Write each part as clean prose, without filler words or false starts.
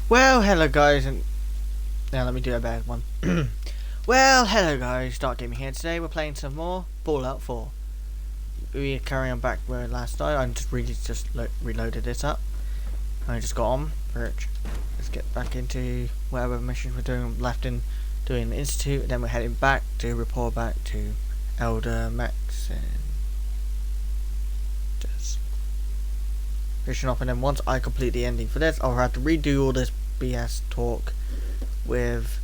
Well, hello guys, and now let me do a bad one. Well, hello guys, Dark Gaming here. Today we're playing some more Fallout 4. We're carrying on back where last night. I just reloaded this up. I just got on for it. Let's get back into whatever missions we're doing left in doing the Institute, and then we're heading back to report back to Elder Max and just finishing off. And then once I complete the ending for this, I'll have to redo all this BS talk with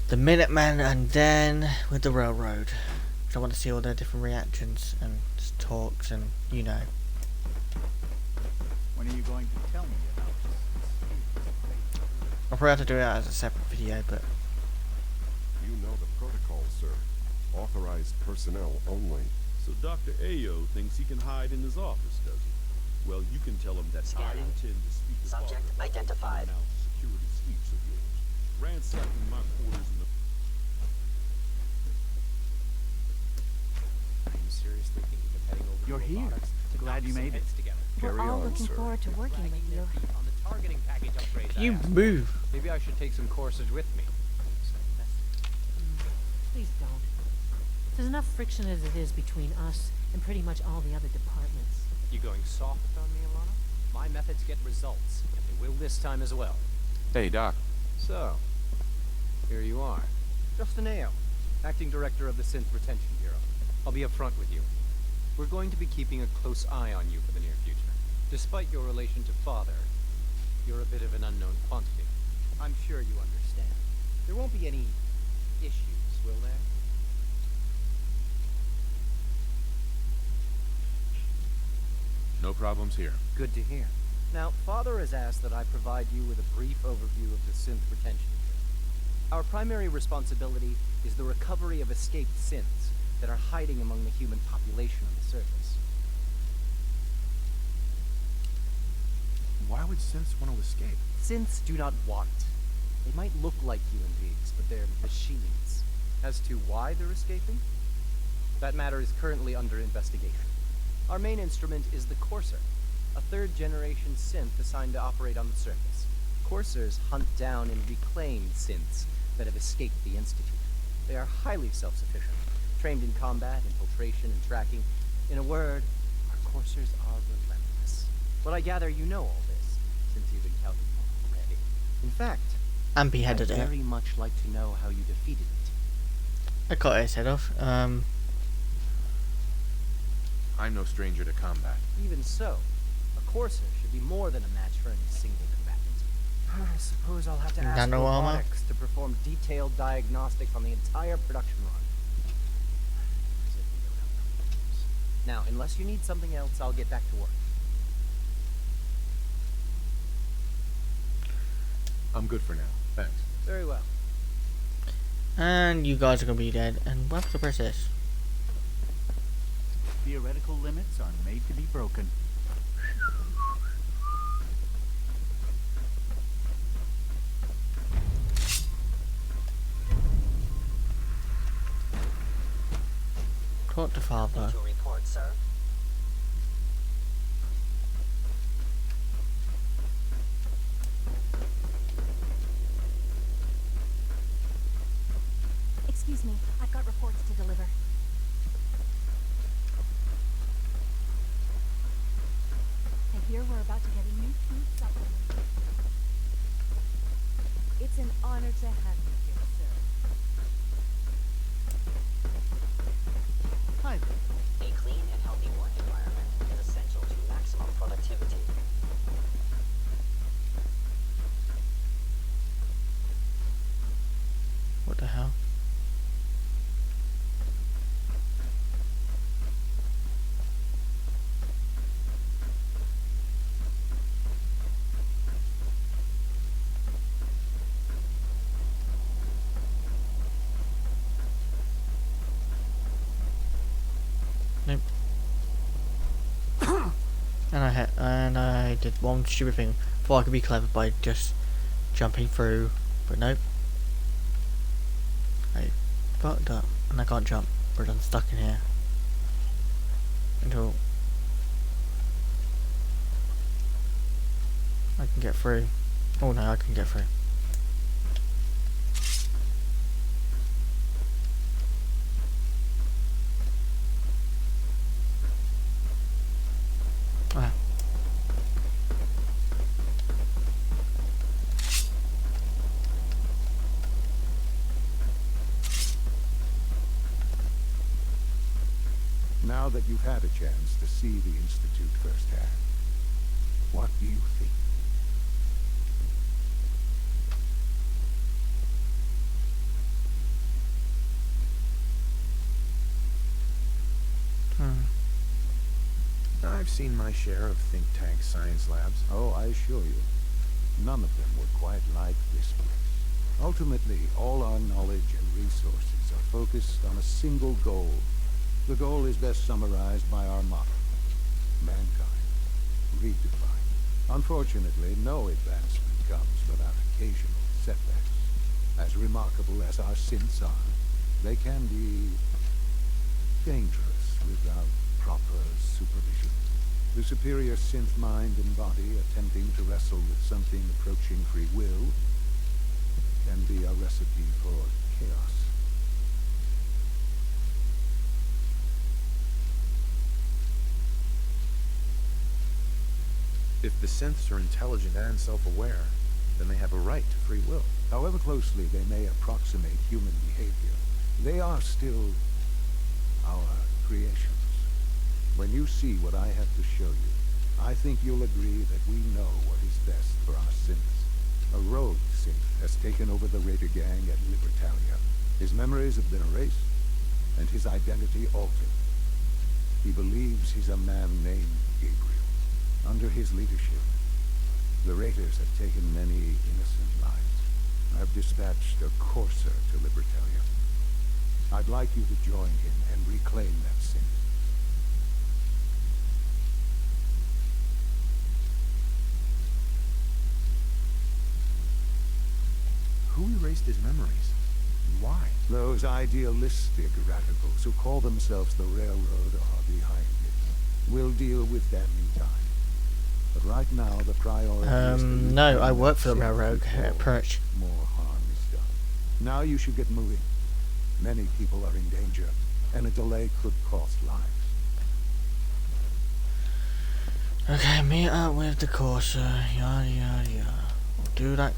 the Minutemen and then with the Railroad. I want to see all their different reactions and talks and you know. When are you going to tell me about this? I'll probably have to do it as a separate video, but You know the protocol, sir. Authorized personnel only. So Dr. Ayo thinks he can hide in his office, does he? Well, you can tell him that I Scanning. intend to speak to Subject Father about identified. the unannounced security sweeps of yours. Ransacking my quarters in the... Are you seriously thinking of heading over You're to here. robotics to Glad knock you some made it. heads together? Carry We're all on, looking sir. forward to working with Dragging you. their feet on the targeting package upgrades I you asked. move. Maybe I should take some courses with me. Please don't. There's enough friction as it is between us and pretty much all the other departments. You going soft on me, Alana? My methods get results, and they will this time as well. Hey, Doc. So, here you are. Justin Ayo, Acting Director of the Synth Retention Bureau. I'll be upfront with you. We're going to be keeping a close eye on you for the near future. Despite your relation to Father, you're a bit of an unknown quantity. I'm sure you understand. There won't be any issues, will there? No problems here. Good to hear. Now, Father has asked that I provide you with a brief overview of the synth retention bureau. Our primary responsibility is the recovery of escaped synths that are hiding among the human population on the surface. Why would synths want to escape? Synths do not want. They might look like human beings, but they're machines. As to why they're escaping, that matter is currently under investigation. Our main instrument is the Courser, a third-generation synth assigned to operate on the surface. Coursers hunt down and reclaim synths that have escaped the Institute. They are highly self-sufficient, trained in combat, infiltration, and tracking. In a word, our Coursers are relentless. But I gather you know all this, since you've encountered one already. In fact, And I'd beheaded it. very much like to know how you defeated it. I cut his head off. I'm no stranger to combat. Even so, a Courser should be more than a match for any single combatant. I suppose I'll have to ask Nano armor? robotics to perform detailed diagnostics on the entire production run. As if we don't have problems. Now, unless you need something else, I'll get back to work. I'm good for now. Thanks. Very well. And you guys are gonna be dead. And what's the press this? Theoretical limits are made to be broken. Talk to Father. Nothing to report, sir. Excuse me, I've got reports to deliver. I hear we're about to get a new food supplement. It's an honor to have you here, sir. Hi there. A clean and healthy work environment is essential to maximum productivity. What the hell? Nope. And I did one stupid thing. Thought I could be clever by just jumping through, but nope. I fucked up, and I can't jump, but I'm stuck in here until I can get through. Oh no, I can get through. Ah. Now that you've had a chance to see the Institute firsthand, what do you think? I've seen my share of think tank science labs. Oh, I assure you, none of them were quite like this place. Ultimately, all our knowledge and resources are focused on a single goal. The goal is best summarized by our motto: mankind, redefined. Unfortunately, no advancement comes without occasional setbacks. As remarkable as our synths are, they can be dangerous without proper supervision. The superior synth mind and body attempting to wrestle with something approaching free will can be a recipe for chaos. If the synths are intelligent and self-aware, then they have a right to free will. However closely they may approximate human behavior, they are still our creations. When you see what I have to show you, I think you'll agree that we know what is best for our synths. A rogue synth has taken over the Raider gang at Libertalia. His memories have been erased, and his identity altered. He believes he's a man named Gabriel. Under his leadership, the Raiders have taken many innocent lives. I've dispatched a courser to Libertalia. I'd like you to join him and reclaim that synth. Who erased his memories? And why? Those idealistic radicals who call themselves the Railroad are behind it. We'll deal with them in time. But right now, the priority is to no, I reclaim work that for the synth railroad, before Perch. more harm is done. Now you should get moving. Many people are in danger, and a delay could cost lives. Okay, meet up with the courser, yada yada yada. We'll do that.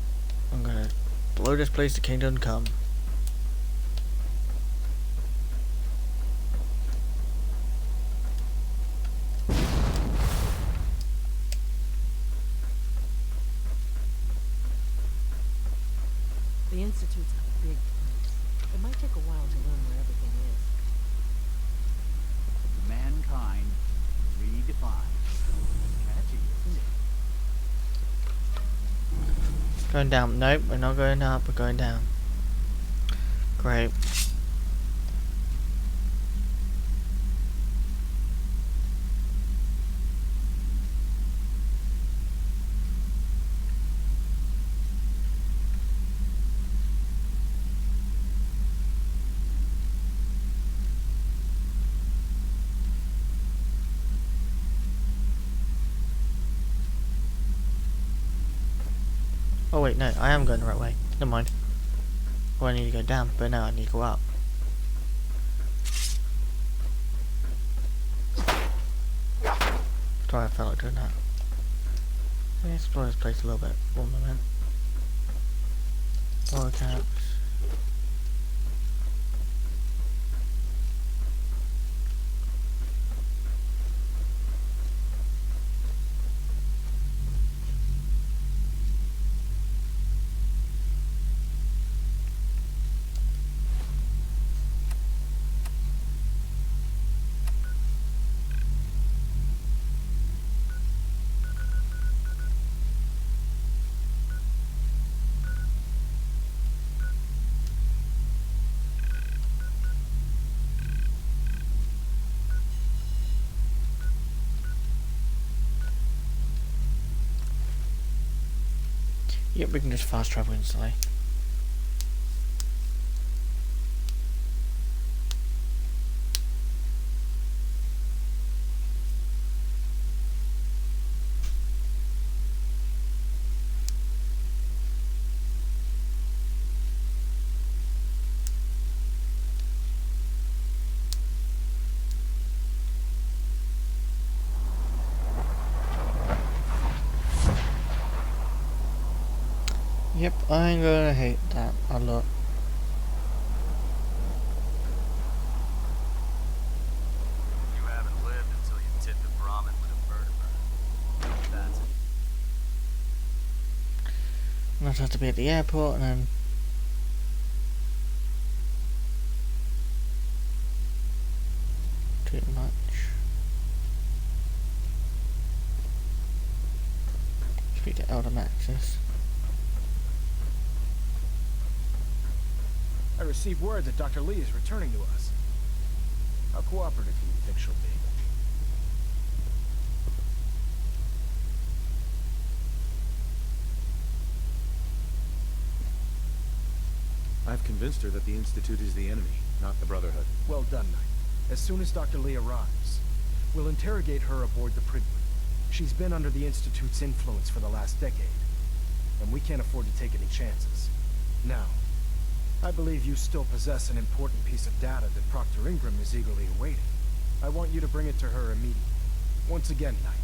I'm gonna blow this place to Kingdom Come. The Institute's a big place. It might take a while to learn where everything is. Mankind redefined. Catchy, isn't it? Going down. Nope, we're not going up, we're going down. Great. Oh wait, no, I am going the right way. Never mind. Well, I need to go down, but now I need to go up. Sorry, I felt like doing that. Let me explore this place a little bit. 1 moment. Water caps. Yep, we can just fast travel instantly. Yep, I'm gonna hate that a lot. You haven't lived until you tipped a Brahmin with a vertebra. That's it. And I'll have to be at the airport and then... Too much. Speak to Elder Maxis. I received word that Dr. Lee is returning to us. How cooperative do you think she'll be? I've convinced her that the Institute is the enemy, not the Brotherhood. Well done, Knight. As soon as Dr. Lee arrives, we'll interrogate her aboard the Prydwen. She's been under the Institute's influence for the last decade, and we can't afford to take any chances. Now, I believe you still possess an important piece of data that Proctor Ingram is eagerly awaiting. I want you to bring it to her immediately. Once again, Knight,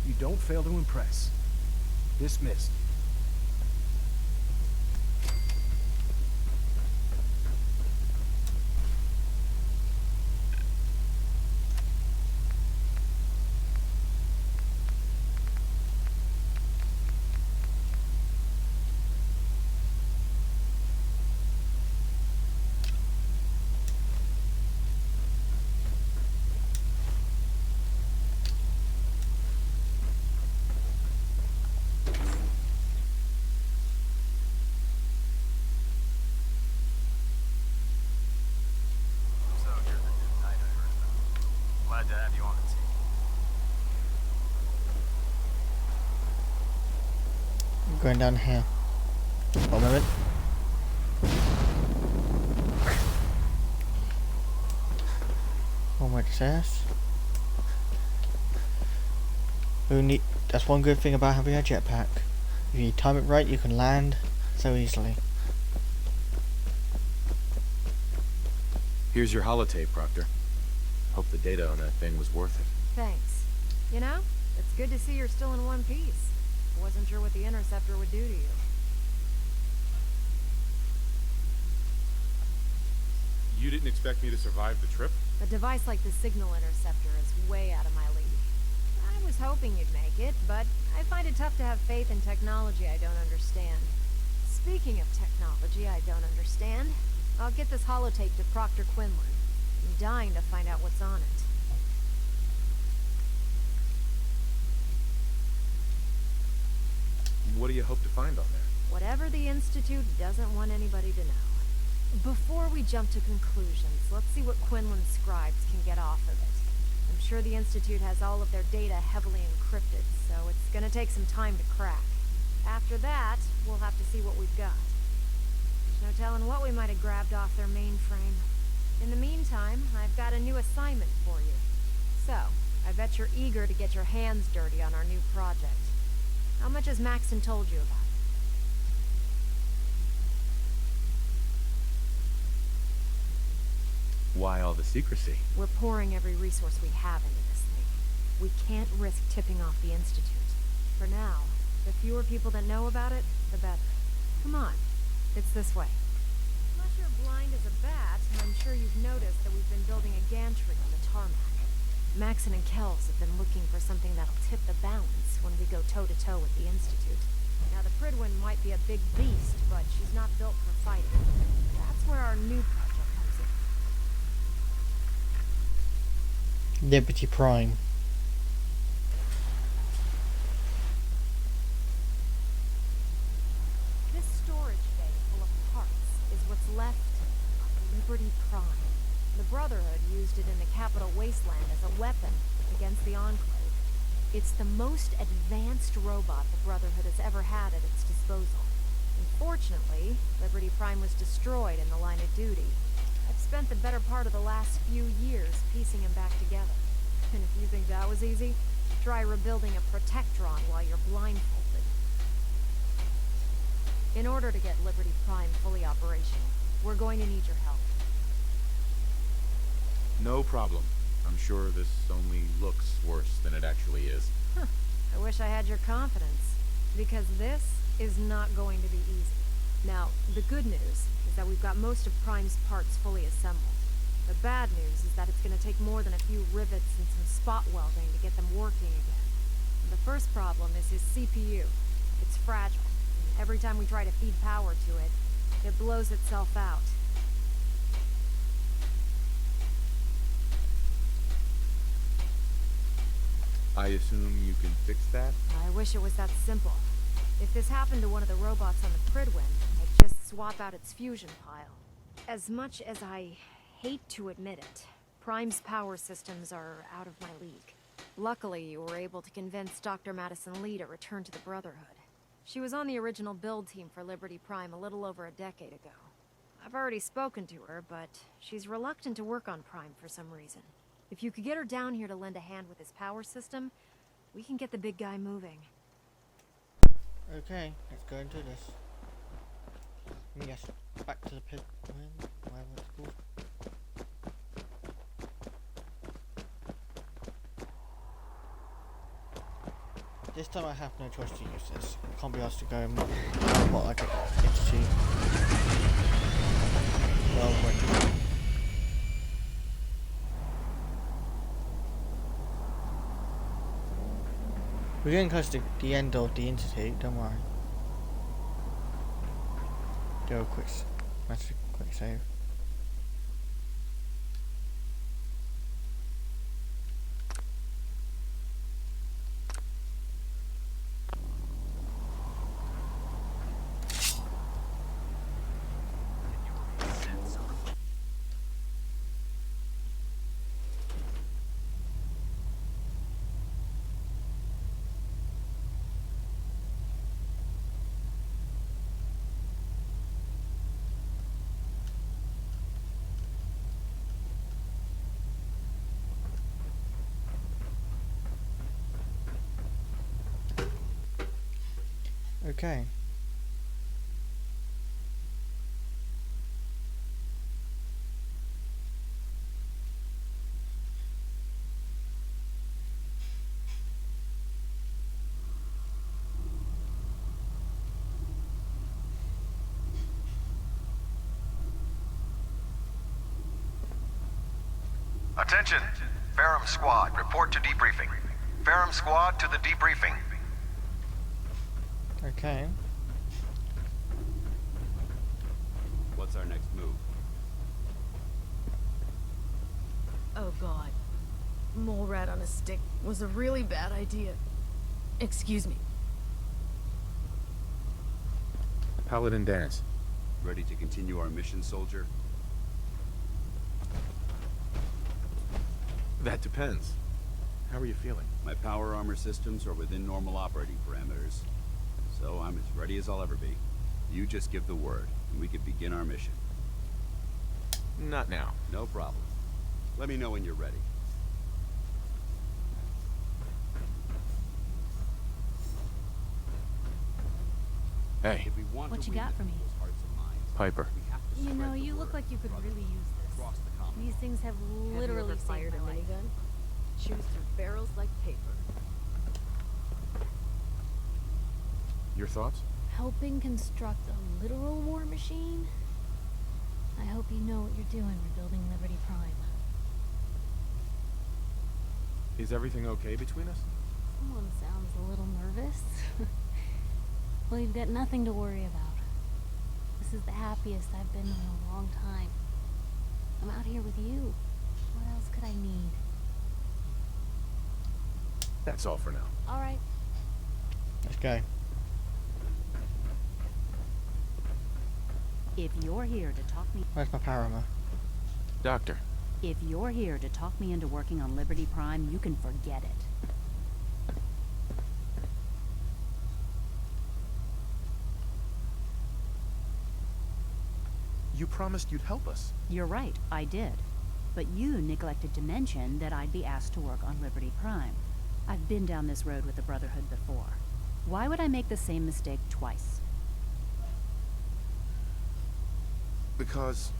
you don't fail to impress. Dismissed. So you're the new knight I heard about. Glad to have you on the team. I'm going down here. 1 moment. One more access. That's one good thing about having a jetpack. If you time it right, you can land so easily. Here's your holotape, Proctor. Hope the data on that thing was worth it. Thanks. You know, it's good to see you're still in one piece. I wasn't sure what the Interceptor would do to you. You didn't expect me to survive the trip? A device like the Signal Interceptor is way out of my league. I was hoping you'd make it, but I find it tough to have faith in technology I don't understand. Speaking of technology I don't understand, I'll get this holotape to Proctor Quinlan. I'm dying to find out what's on it. What do you hope to find on there? Whatever the Institute doesn't want anybody to know. Before we jump to conclusions, let's see what Quinlan's scribes can get off of it. I'm sure the Institute has all of their data heavily encrypted, so it's gonna take some time to crack. After that, we'll have to see what we've got. There's no telling what we might have grabbed off their mainframe. In the meantime, I've got a new assignment for you. So, I bet you're eager to get your hands dirty on our new project. How much has Maxon told you about it? Why all the secrecy? We're pouring every resource we have into this thing. We can't risk tipping off the Institute. For now, the fewer people that know about it, the better. Come on. It's this way. Unless you're blind as a bat, I'm sure you've noticed that we've been building a gantry on the tarmac. Maxon and Kells have been looking for something that'll tip the balance when we go toe-to-toe with the Institute. Now, the Prydwen might be a big beast, but she's not built for fighting. That's where our new project comes in. Liberty Prime. This storage bay full of parts is what's left of Liberty Prime. The Brotherhood used it in the Capital Wasteland as a weapon against the Enclave. It's the most advanced robot the Brotherhood has ever had at its disposal. Unfortunately, Liberty Prime was destroyed in the line of duty. I've spent the better part of the last few years piecing him back together. And if you think that was easy, try rebuilding a Protectron while you're blindfolded. In order to get Liberty Prime fully operational, we're going to need your help. No problem. I'm sure this only looks worse than it actually is. I wish I had your confidence, because this is not going to be easy. Now, the good news is that we've got most of Prime's parts fully assembled. The bad news is that it's going to take more than a few rivets and some spot welding to get them working again. And the first problem is his CPU. It's fragile, and every time we try to feed power to it, it blows itself out. I assume you can fix that? I wish it was that simple. If this happened to one of the robots on the Pridwin, I'd just swap out its fusion pile. As much as I hate to admit it, Prime's power systems are out of my league. Luckily, you were able to convince Dr. Madison Lee to return to the Brotherhood. She was on the original build team for Liberty Prime a little over a decade ago. I've already spoken to her, but she's reluctant to work on Prime for some reason. If you could get her down here to lend a hand with his power system, we can get the big guy moving. Okay, let's go into this. Yes, back to the pit, whatever it's called. This time I have no choice to use this. I can't be asked to go and what like an entity. Well, when we're getting close to the end of the entity, don't worry. Do a quick save. Okay. Attention! Ferrum Squad, report to debriefing. Ferrum Squad to the debriefing. Okay. What's our next move? Oh god. Mole rat on a stick was a really bad idea. Excuse me. Paladin Dennis. Ready to continue our mission, soldier? That depends. How are you feeling? My power armor systems are within normal operating parameters, so I'm as ready as I'll ever be. You just give the word, and we can begin our mission. Not now. No problem. Let me know when you're ready. Hey. If we want What to you win got for me? those hearts and minds, Piper. we have to You know, spread the you look word like you could across really use this. the Commonwealth. These things have literally fired saved a my life. minigun? Chews through barrels like paper. Your thoughts? Helping construct a literal war machine? I hope you know what you're doing rebuilding Liberty Prime. Is everything okay between us? Someone sounds a little nervous. Well, you've got nothing to worry about. This is the happiest I've been in a long time. I'm out here with you. What else could I need? That's all for now. All right. Let's go. If you're here to talk me... Where's my power armor? Doctor. If you're here to talk me into working on Liberty Prime, you can forget it. You promised you'd help us. You're right, I did. But you neglected to mention that I'd be asked to work on Liberty Prime. I've been down this road with the Brotherhood before. Why would I make the same mistake twice? Because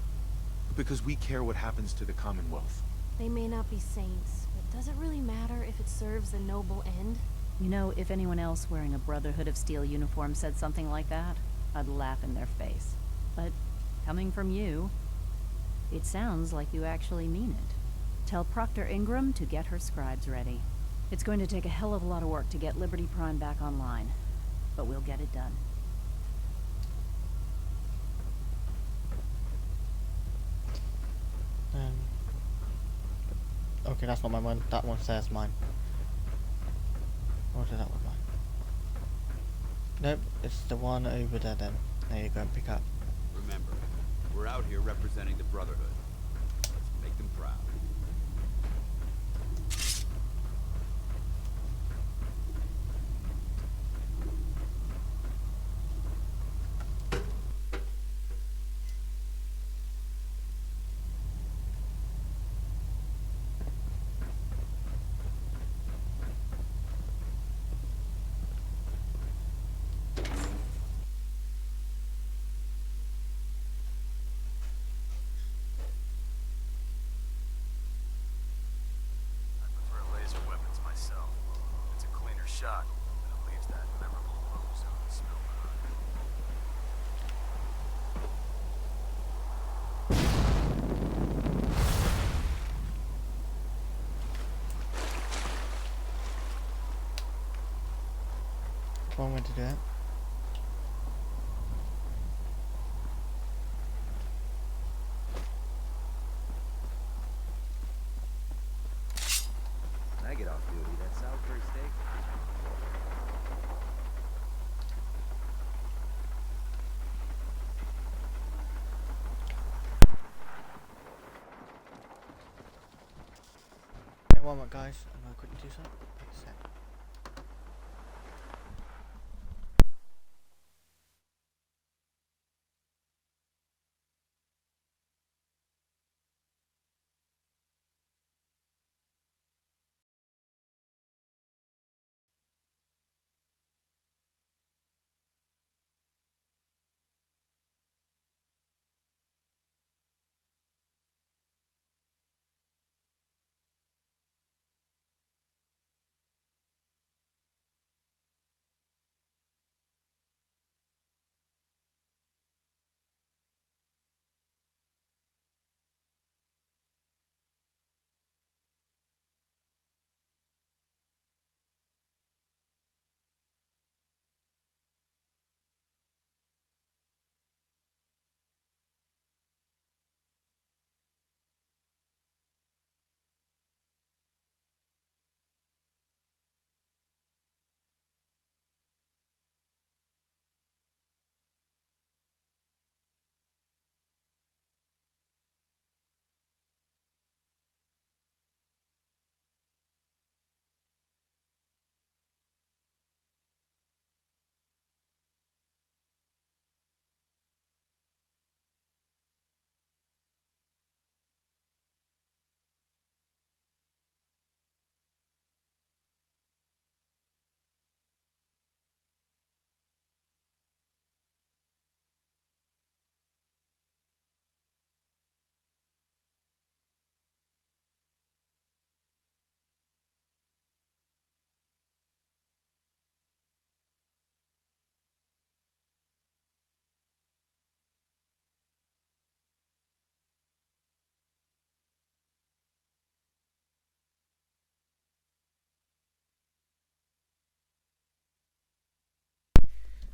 we care what happens to the Commonwealth. They may not be saints, but does it really matter if it serves a noble end? You know, if anyone else wearing a Brotherhood of Steel uniform said something like that, I'd laugh in their face. But coming from you, it sounds like you actually mean it. Tell Proctor Ingram to get her scribes ready. It's going to take a hell of a lot of work to get Liberty Prime back online, but we'll get it done. Okay, that's not my one. That one says mine. Or is that one mine? Nope, it's the one over there then. There you go, pick up. Remember, we're out here representing the Brotherhood. Let's make them proud. Shot, and it leaves that memorable ozone smell behind. One way to do it. When I get off duty, that Salisbury steak. Hey, one minute, guys. I'm gonna quickly do something. Take a sec.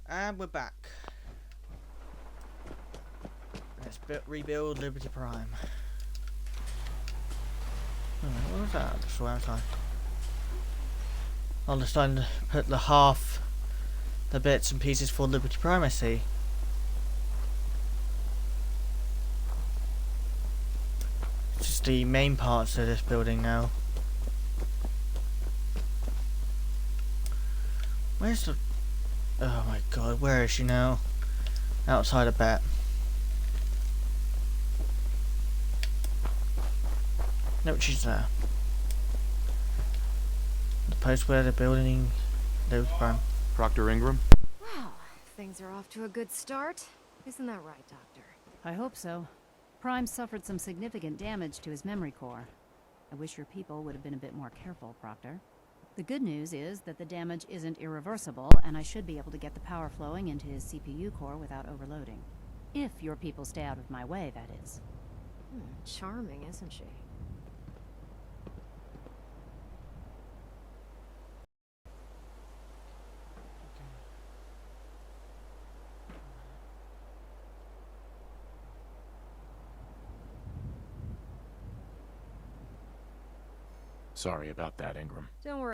And we're back. Let's rebuild Liberty Prime. What was that? Just where outside. Oh, they're starting to put the bits and pieces for Liberty Prime, I see. It's just the main parts of this building now. Where's the... Oh my god, where is she now? Outside, I bet. Nope, she's there. The post where they're building Liberty Prime. Proctor Ingram? Wow, things are off to a good start. Isn't that right, Doctor? I hope so. Prime suffered some significant damage to his memory core. I wish your people would have been a bit more careful, Proctor. The good news is that the damage isn't irreversible, and I should be able to get the power flowing into his CPU core without overloading. If your people stay out of my way, that is. Charming, isn't she? Sorry about that, Ingram. Don't worry.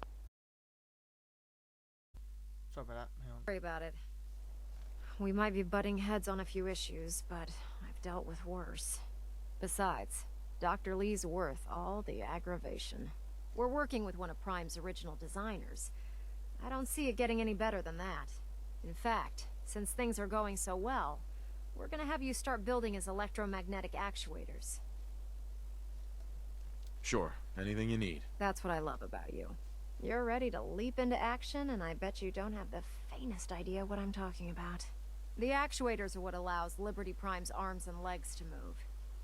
Sorry about that. Hang on. Worry about it. We might be butting heads on a few issues, but I've dealt with worse. Besides, Dr. Lee's worth all the aggravation. We're working with one of Prime's original designers. I don't see it getting any better than that. In fact, since things are going so well, we're gonna have you start building his electromagnetic actuators. Sure, anything you need. That's what I love about you. You're ready to leap into action, and I bet you don't have the faintest idea what I'm talking about. The actuators are what allows Liberty Prime's arms and legs to move.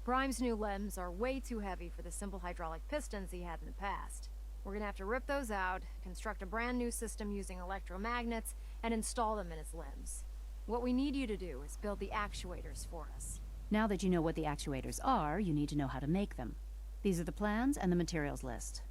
Prime's new limbs are way too heavy for the simple hydraulic pistons he had in the past. We're gonna have to rip those out, construct a brand new system using electromagnets, and install them in his limbs. What we need you to do is build the actuators for us. Now that you know what the actuators are, you need to know how to make them. These are the plans and the materials list.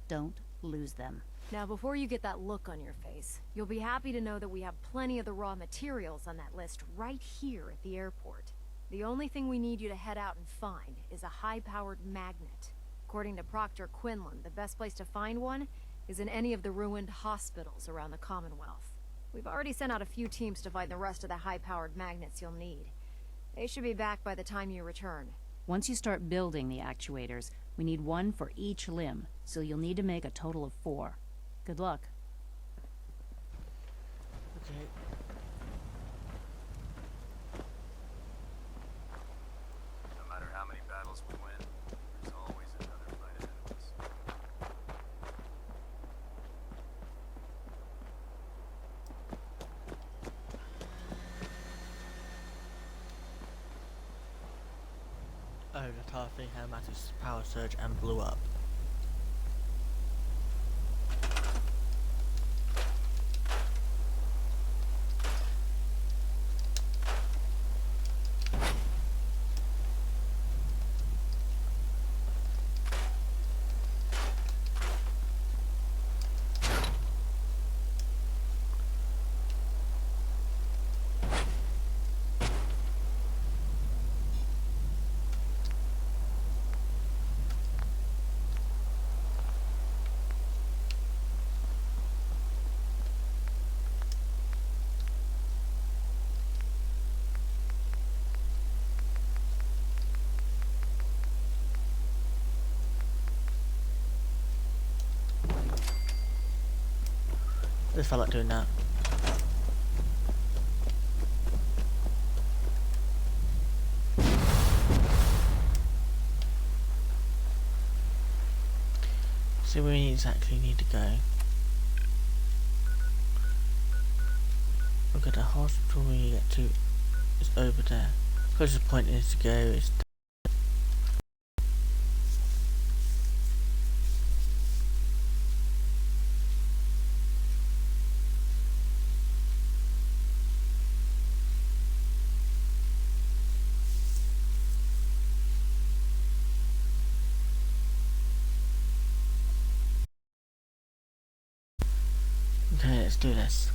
Don't lose them. Now, before you get that look on your face, you'll be happy to know that we have plenty of the raw materials on that list right here at the airport. The only thing we need you to head out and find is a high-powered magnet. According to Proctor Quinlan, the best place to find one is in any of the ruined hospitals around the Commonwealth. We've already sent out a few teams to find the rest of the high-powered magnets you'll need. They should be back by the time you return. Once you start building the actuators, we need one for each limb, so you'll need to make a total of 4. Good luck. Okay. No matter how many battles we win, there's always another fight ahead of us. Oh, the entire thing had a massive power surge and blew up. I just felt like doing that. So where we exactly need to go. Look at the hospital we get to is over there. Closest point is to go is okay, let's do this.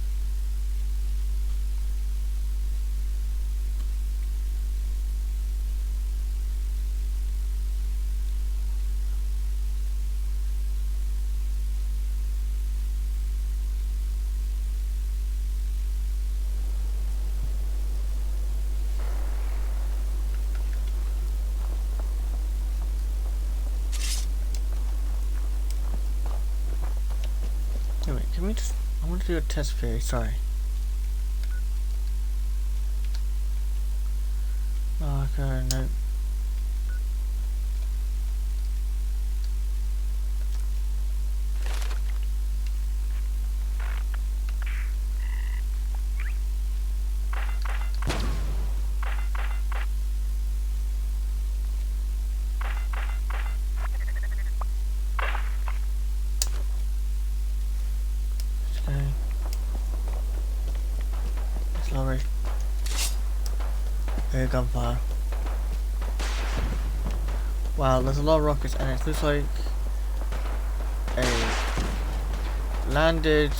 Anyway, can we just... I want to do a test theory, sorry. Okay, no. hear gunfire. Wow, there's a lot of rockets, and it looks like a landed.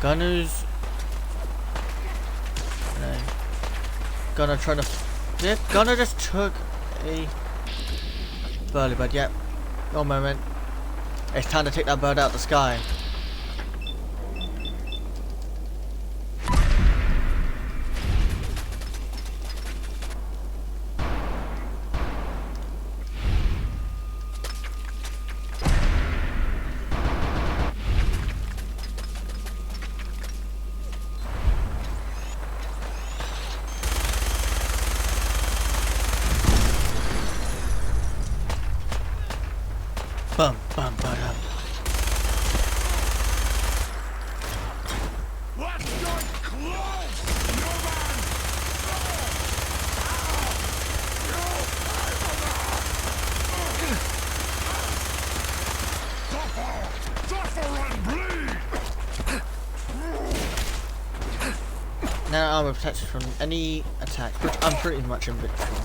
Gunners. No. Gunner trying to. Yeah, Gunner just took a burly bird. Yep. One moment. It's time to take that bird out of the sky. Bum, bum, bum, bum. Now armor protected from any attack, which I'm pretty much invincible.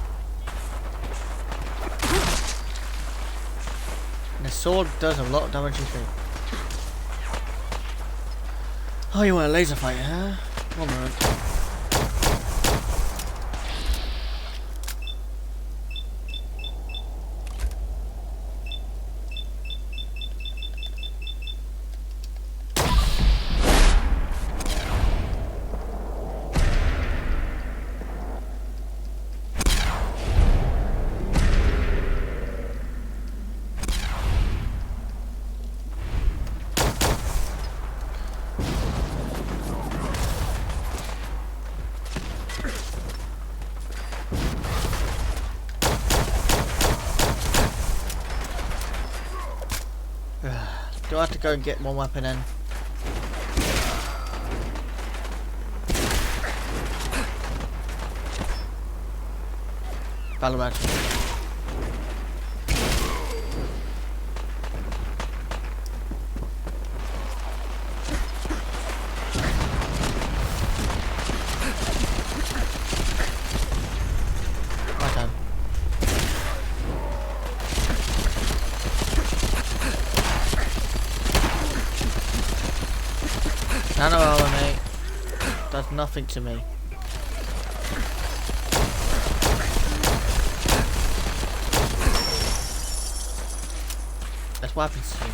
The sword does a lot of damage, you think. Oh, you want a laser fight, huh? One moment. Do I have to go and get one weapon in? Battle match. My turn. Nano armor, mate. Does nothing to me. That's what happens to you.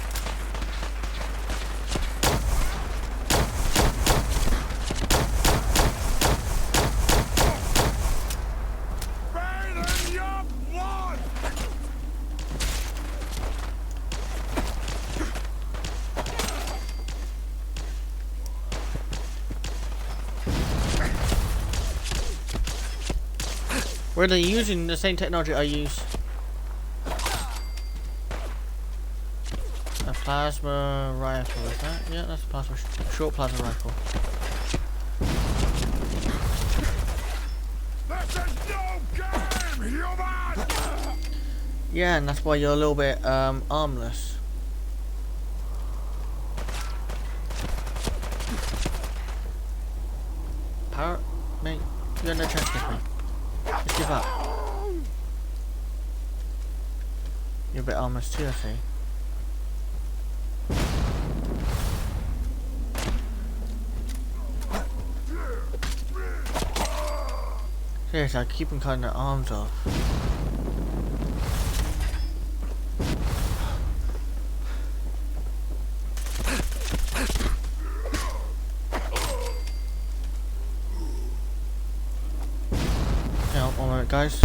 Were they using the same technology I use? A plasma rifle, is that? Yeah, that's a plasma short plasma rifle. Yeah, and that's why you're a little bit armless. Power, mate, you got no chance against me. Just give up. You're a bit armless too, I see. Seriously, I keep them cutting their arms off. Hang on, one moment, guys.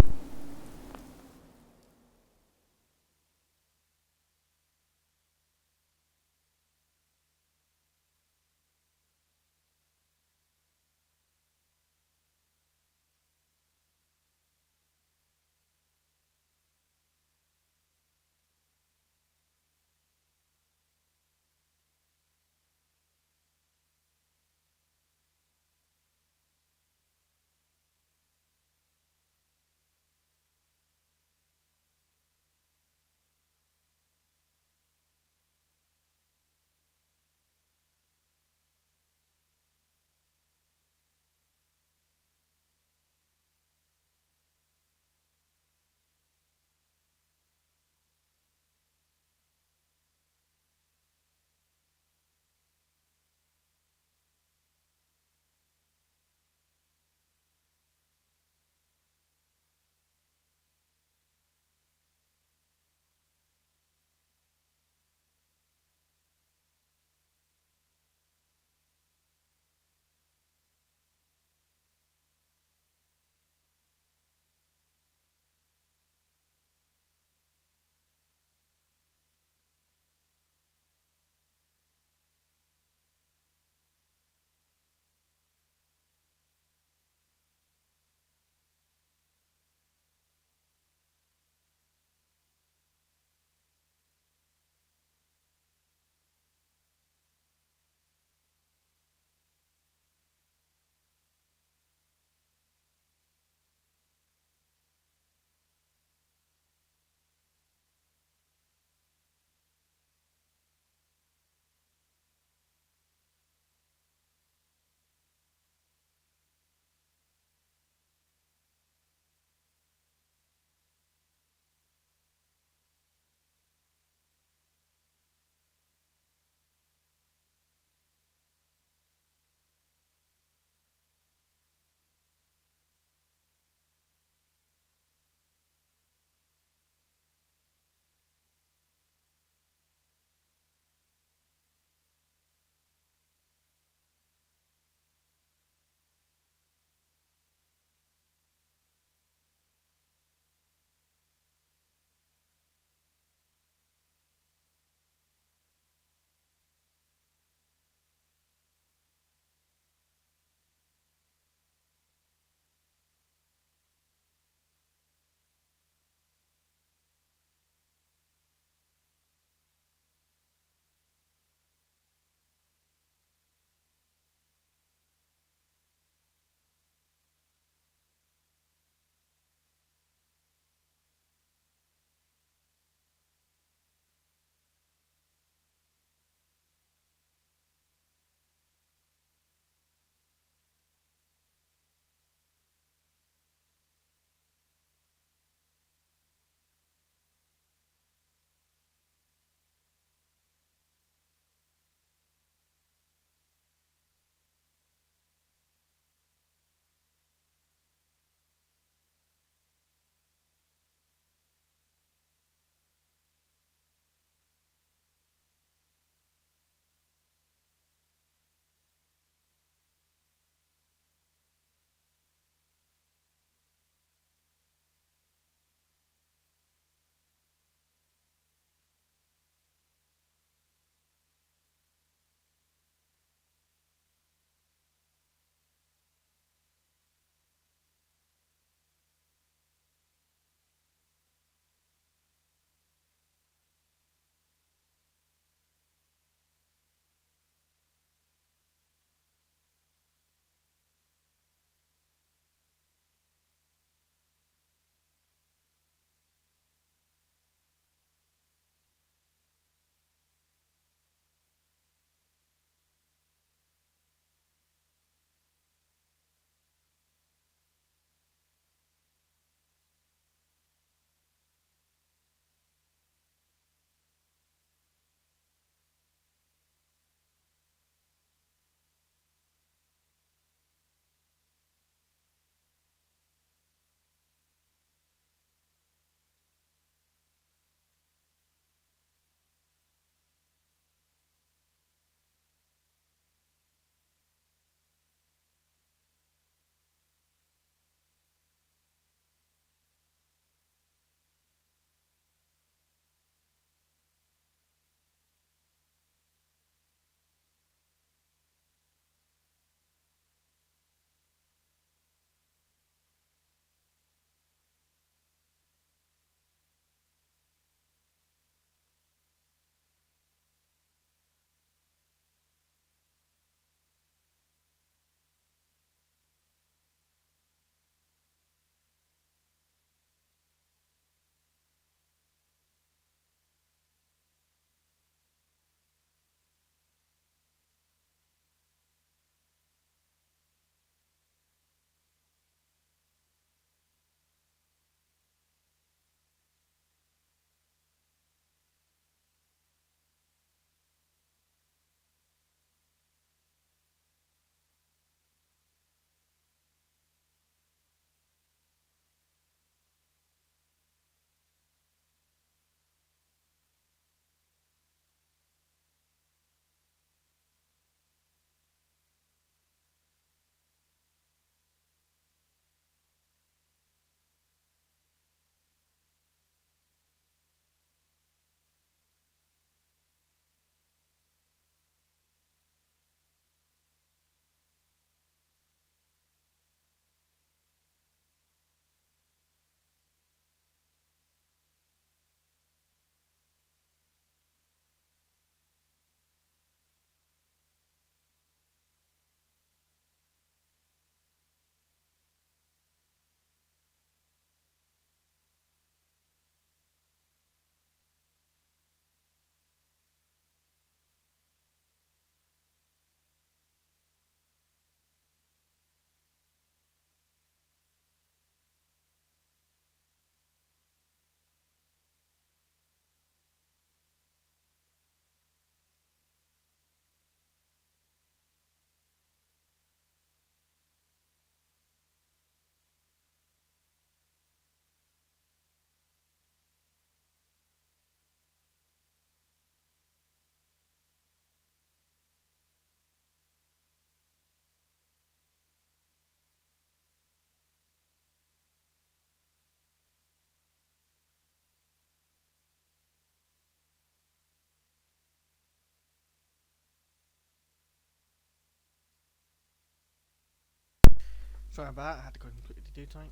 Sorry about that, I had to go and quickly do something.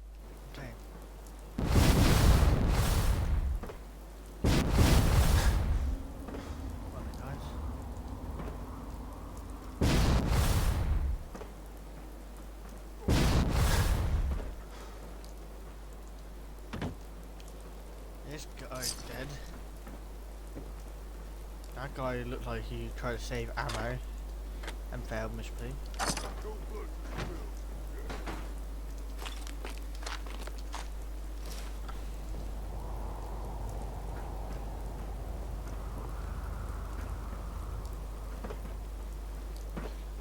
Okay. Well then, guys. This guy's dead. That guy looked like he tried to save ammo and failed miserably.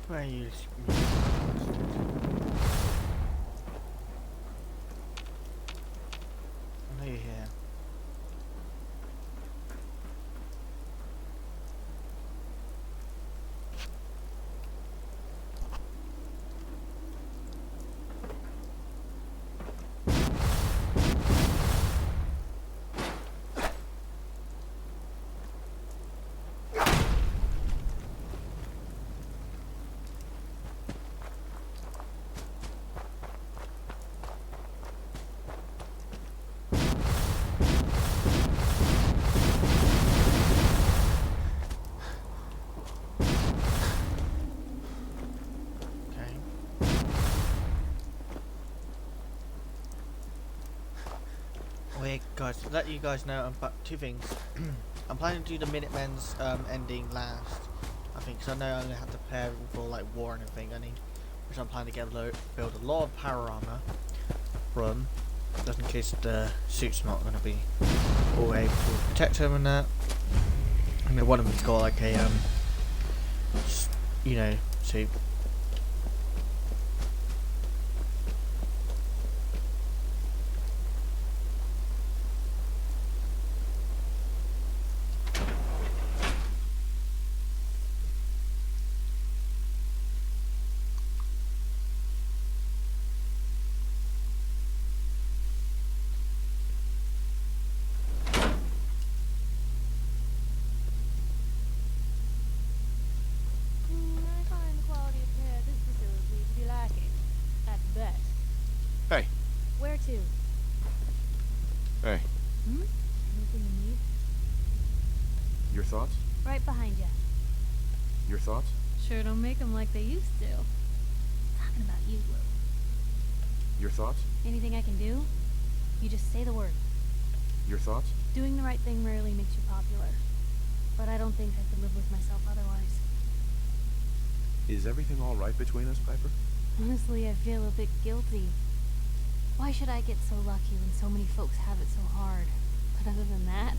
Where are you? I know you're here. Wait, guys, to let you guys know about two things. I'm planning to do the Minutemen's ending last, I think, because I know I only have to prepare for like war and everything. Which I'm planning to get build a lot of power armor from, just in case the suit's not going to be all able to protect him and that. I mean, one of them's got like a you know, suit. Hey. Where to? Hey. Anything you need? Your thoughts? Right behind you. Your thoughts? Sure don't make them like they used to. Talking about you, Lou. Your thoughts? Anything I can do? You just say the word. Your thoughts? Doing the right thing rarely makes you popular. But I don't think I could live with myself otherwise. Is everything all right between us, Piper? Honestly, I feel a bit guilty. Why should I get so lucky when so many folks have it so hard? But other than that,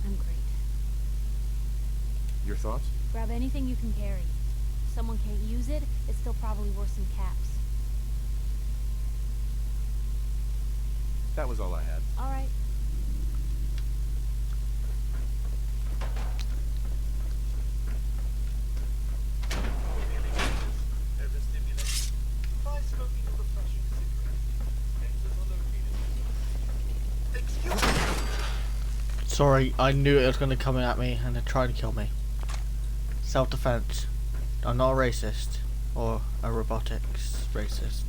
I'm great. Your thoughts? Grab anything you can carry. If someone can't use it, it's still probably worse than caps. That was all I had. All right. Sorry, I knew it was going to come at me and try to kill me. Self-defense. I'm not a racist or a robotics racist.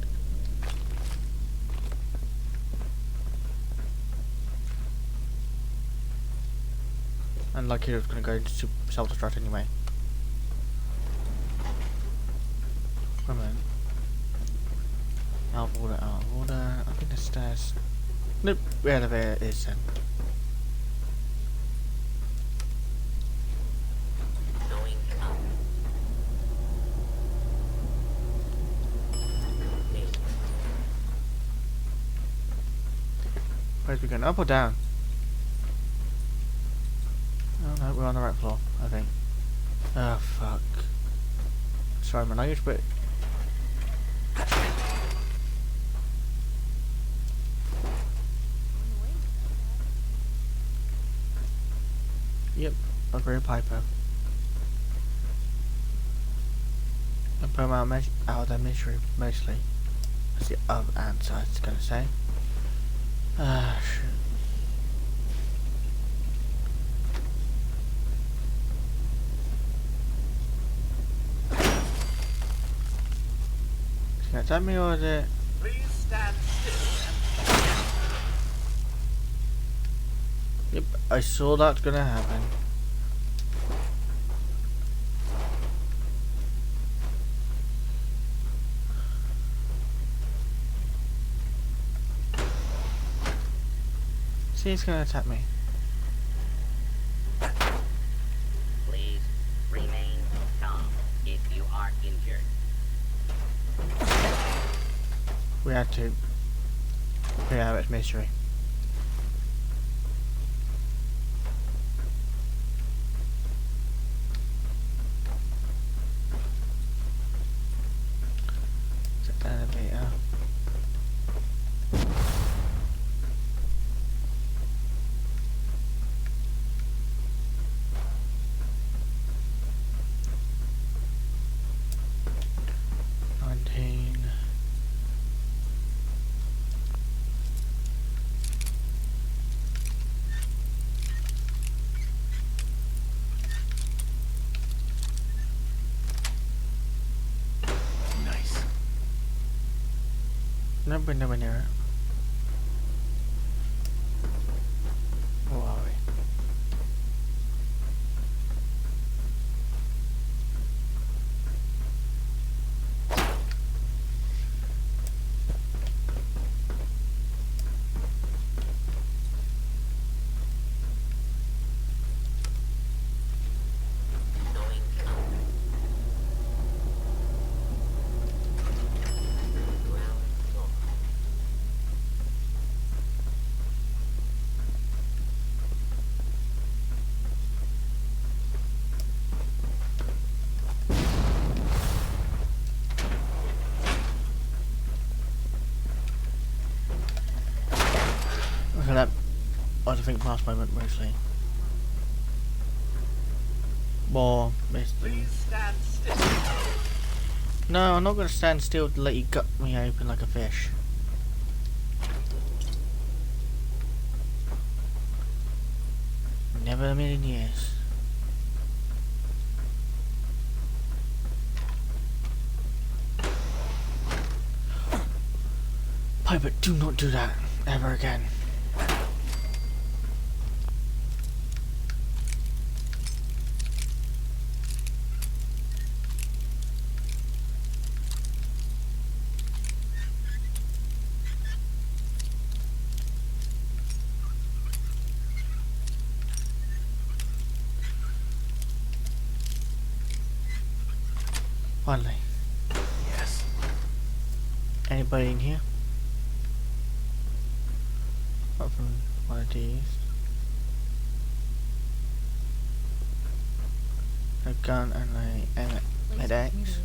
And like it was going to go into self-destruct anyway. Wait a minute. Out of order, out of order. I think the stairs. Nope, the elevator is then. Where's we going? Up or down? Oh no, we're on the right floor, I think. Oh fuck. Sorry my language, but yep, Bugbear Piper. And put them out of their misery, mostly. That's the other answer I was gonna say. Ah, shit. Is that me or is it? Please stand still and Yep, I saw that gonna happen. See, he's gonna attack me. Please remain calm if you are injured. We had to clear out its mystery. It's an elevator. Nice. Nope, we're nowhere near it. Where are we? Going up. Ground floor. Look at that. I think past moment mostly. More mystery. please stand still. No, I'm not gonna stand still to let you gut me open like a fish. Never a million years. Piper, do not do that ever again. Finally. Yes. Anybody in here? Apart from one of these. A gun and a med axe.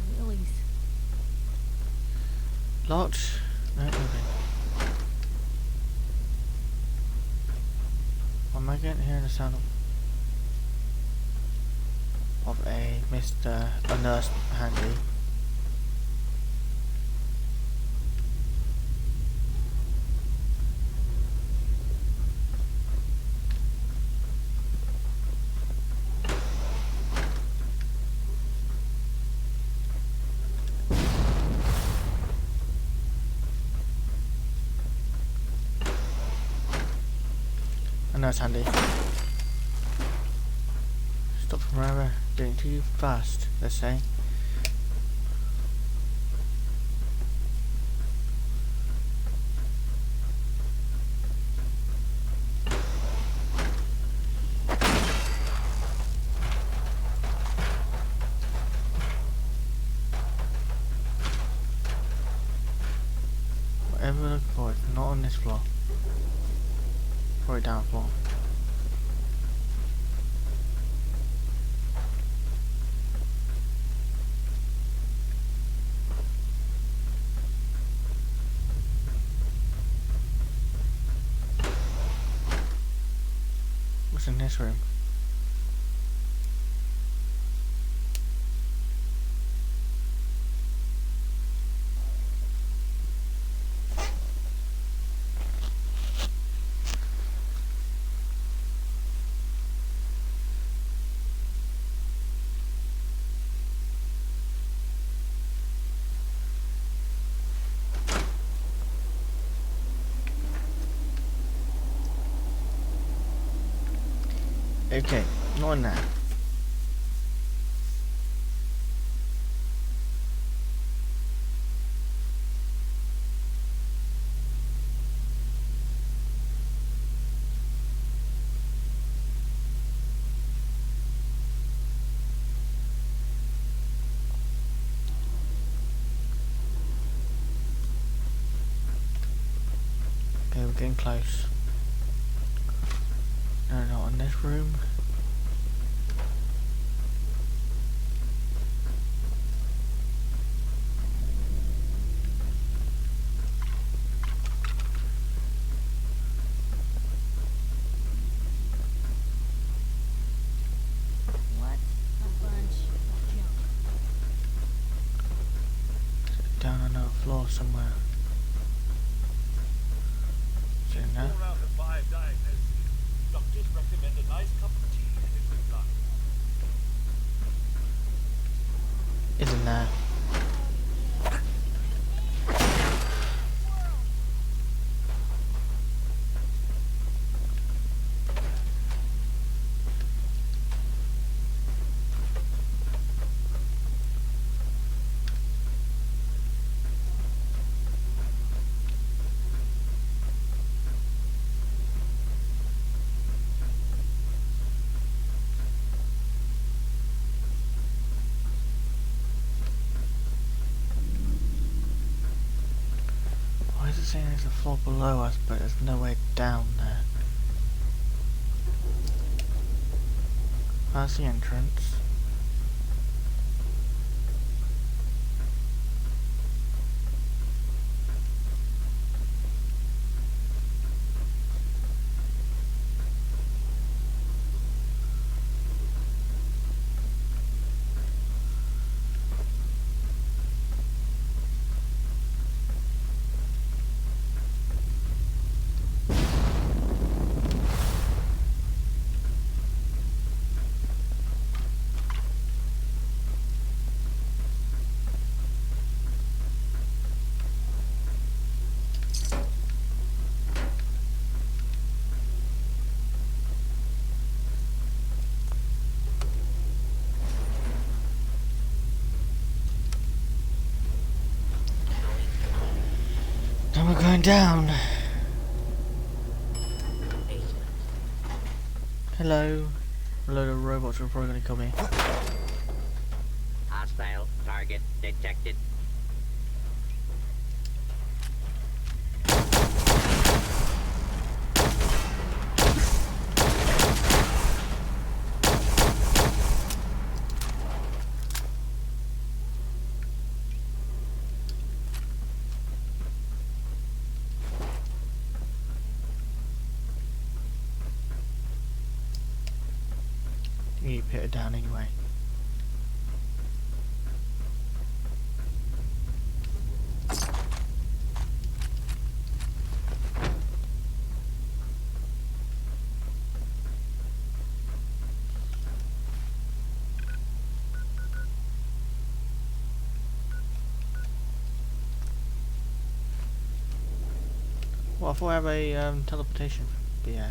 Locked? No, open. What am I getting here in the sound of a nurse handy? A nurse handy. Stop from ever getting too fast, let's say. Whatever we're looking for, it's not on this floor. Or down floor. What's in this room? Okay, not in there. Okay, we're getting close. No, not in this room. What a bunch of junk. Down on that floor somewhere. Is it in there? 4 out of 5 diagnoses. Doctors recommend a nice cup of tea and a good night. It's in there. Why is it saying there's a floor below us, but there's no way down there? That's the entrance. Now we're going down. Hello. A load of robots are probably going to come here. Hostile target detected. You put it down anyway. Well, I thought I have a teleportation BS.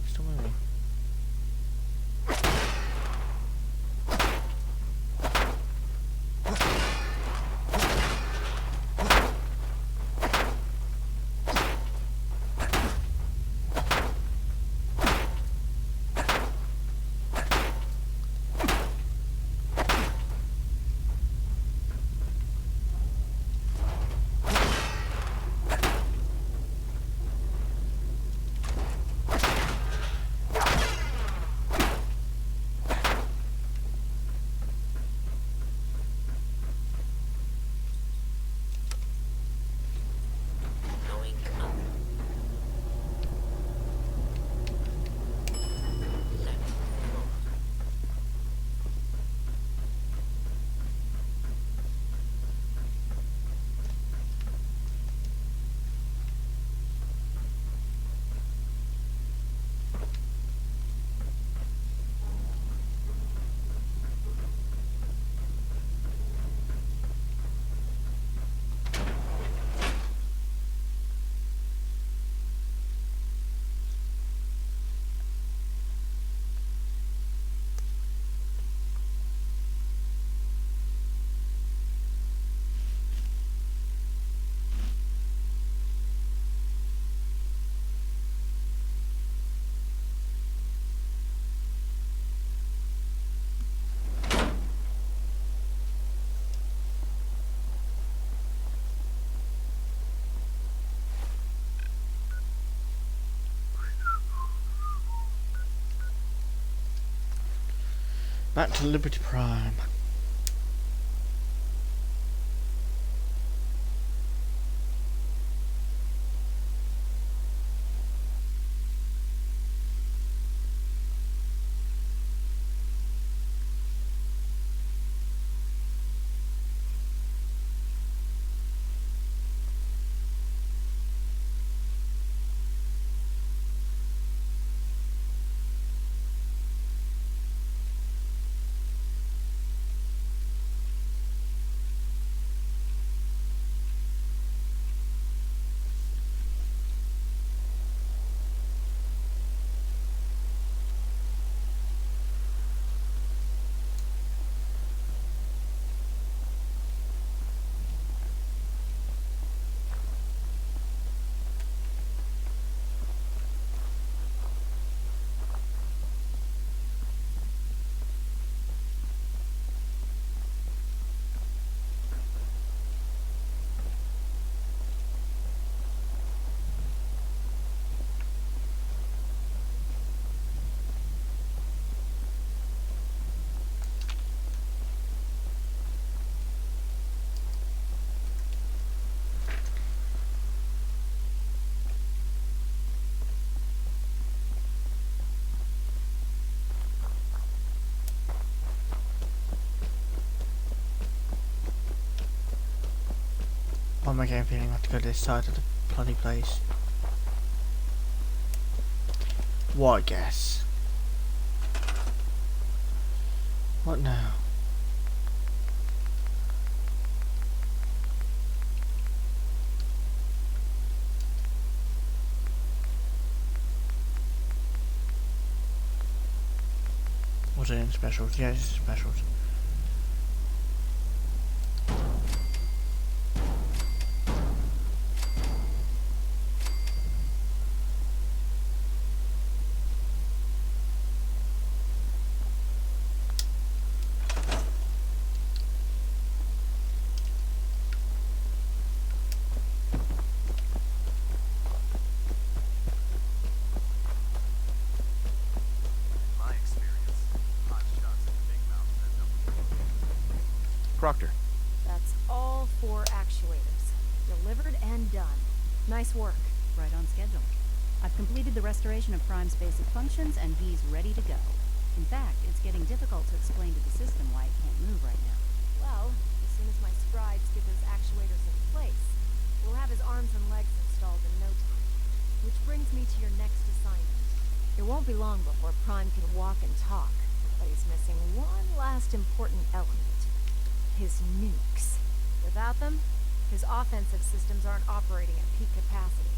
Still moving. Back to Liberty Prime. Why am I getting a feeling I have to go to this side of the bloody place? What guess? What now? Was it in specials? Yeah, it's specials. Proctor. That's all 4 actuators. Delivered and done. Nice work. Right on schedule. I've completed the restoration of Prime's basic functions, and he's ready to go. In fact, it's getting difficult to explain to the system why it can't move right now. Well, as soon as my scribes get those actuators in place, we'll have his arms and legs installed in no time. Which brings me to your next assignment. It won't be long before Prime can walk and talk, but he's missing one last important element. His nukes. Without them, his offensive systems aren't operating at peak capacity.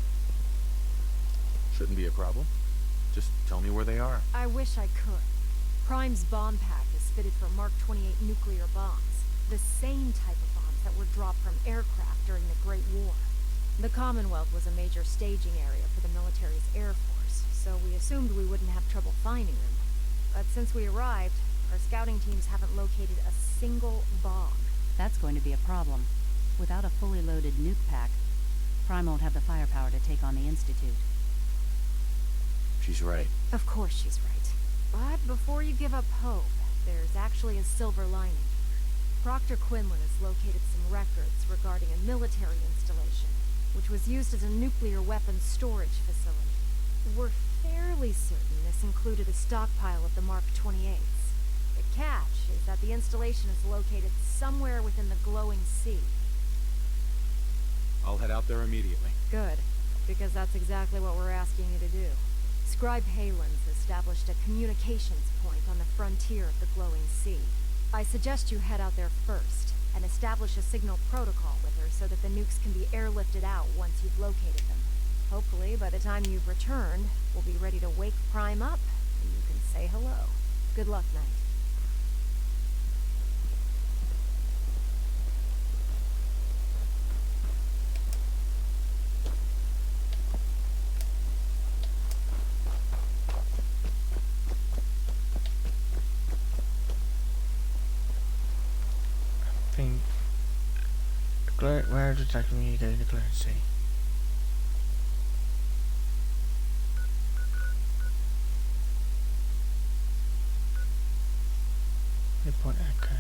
Shouldn't be a problem. Just tell me where they are. I wish I could. Prime's bomb pack is fitted for Mark 28 nuclear bombs, the same type of bombs that were dropped from aircraft during the Great War. The Commonwealth was a major staging area for the military's air force, so we assumed we wouldn't have trouble finding them. But since we arrived, our scouting teams haven't located a single bomb. That's going to be a problem. Without a fully loaded nuke pack, Prime won't have the firepower to take on the Institute. She's right. Of course she's right. But before you give up hope, there's actually a silver lining. Proctor Quinlan has located some records regarding a military installation, which was used as a nuclear weapons storage facility. We're fairly certain this included a stockpile of the Mark 28s. The catch is that the installation is located somewhere within the glowing sea. I'll head out there immediately. Good, because that's exactly what we're asking you to do. Scribe Halen's established a communications point on the frontier of the glowing sea. I suggest you head out there first, and establish a signal protocol with her so that the nukes can be airlifted out once you've located them. Hopefully, by the time you've returned, we'll be ready to wake Prime up, and you can say hello. Good luck, Knight. Where does that communicate the glowing sea? Point Echo.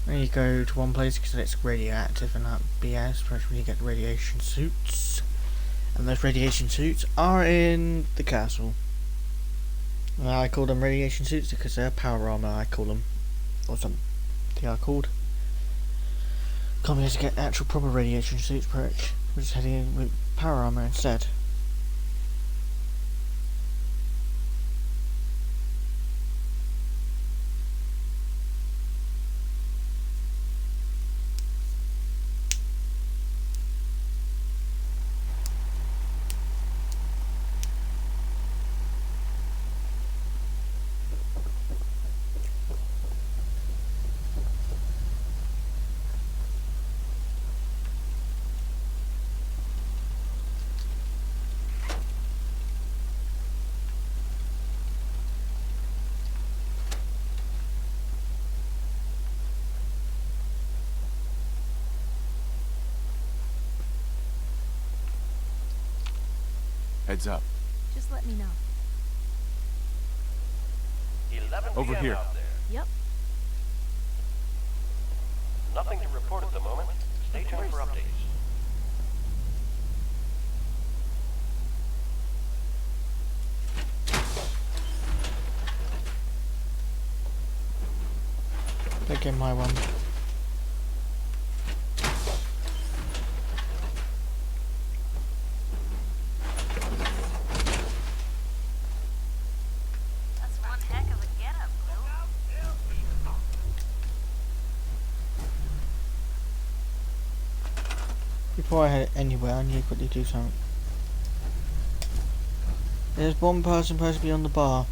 When you go to one place because it's radioactive and that BS, especially when you get radiation suits. And those radiation suits are in the castle. And I call them radiation suits because they're power armor, I call them. Or something they are called. Can't be able to get actual proper radiation suits, Perch. We're just heading in with power armor instead. Heads up. Just let me know. 11 Over PM here. out there. Yep. Nothing to report at the moment. Stay tuned for updates. Look at my one. That's one heck of a getup, Before I head anywhere, I need to quickly do something. There's one person supposed to be on the bar.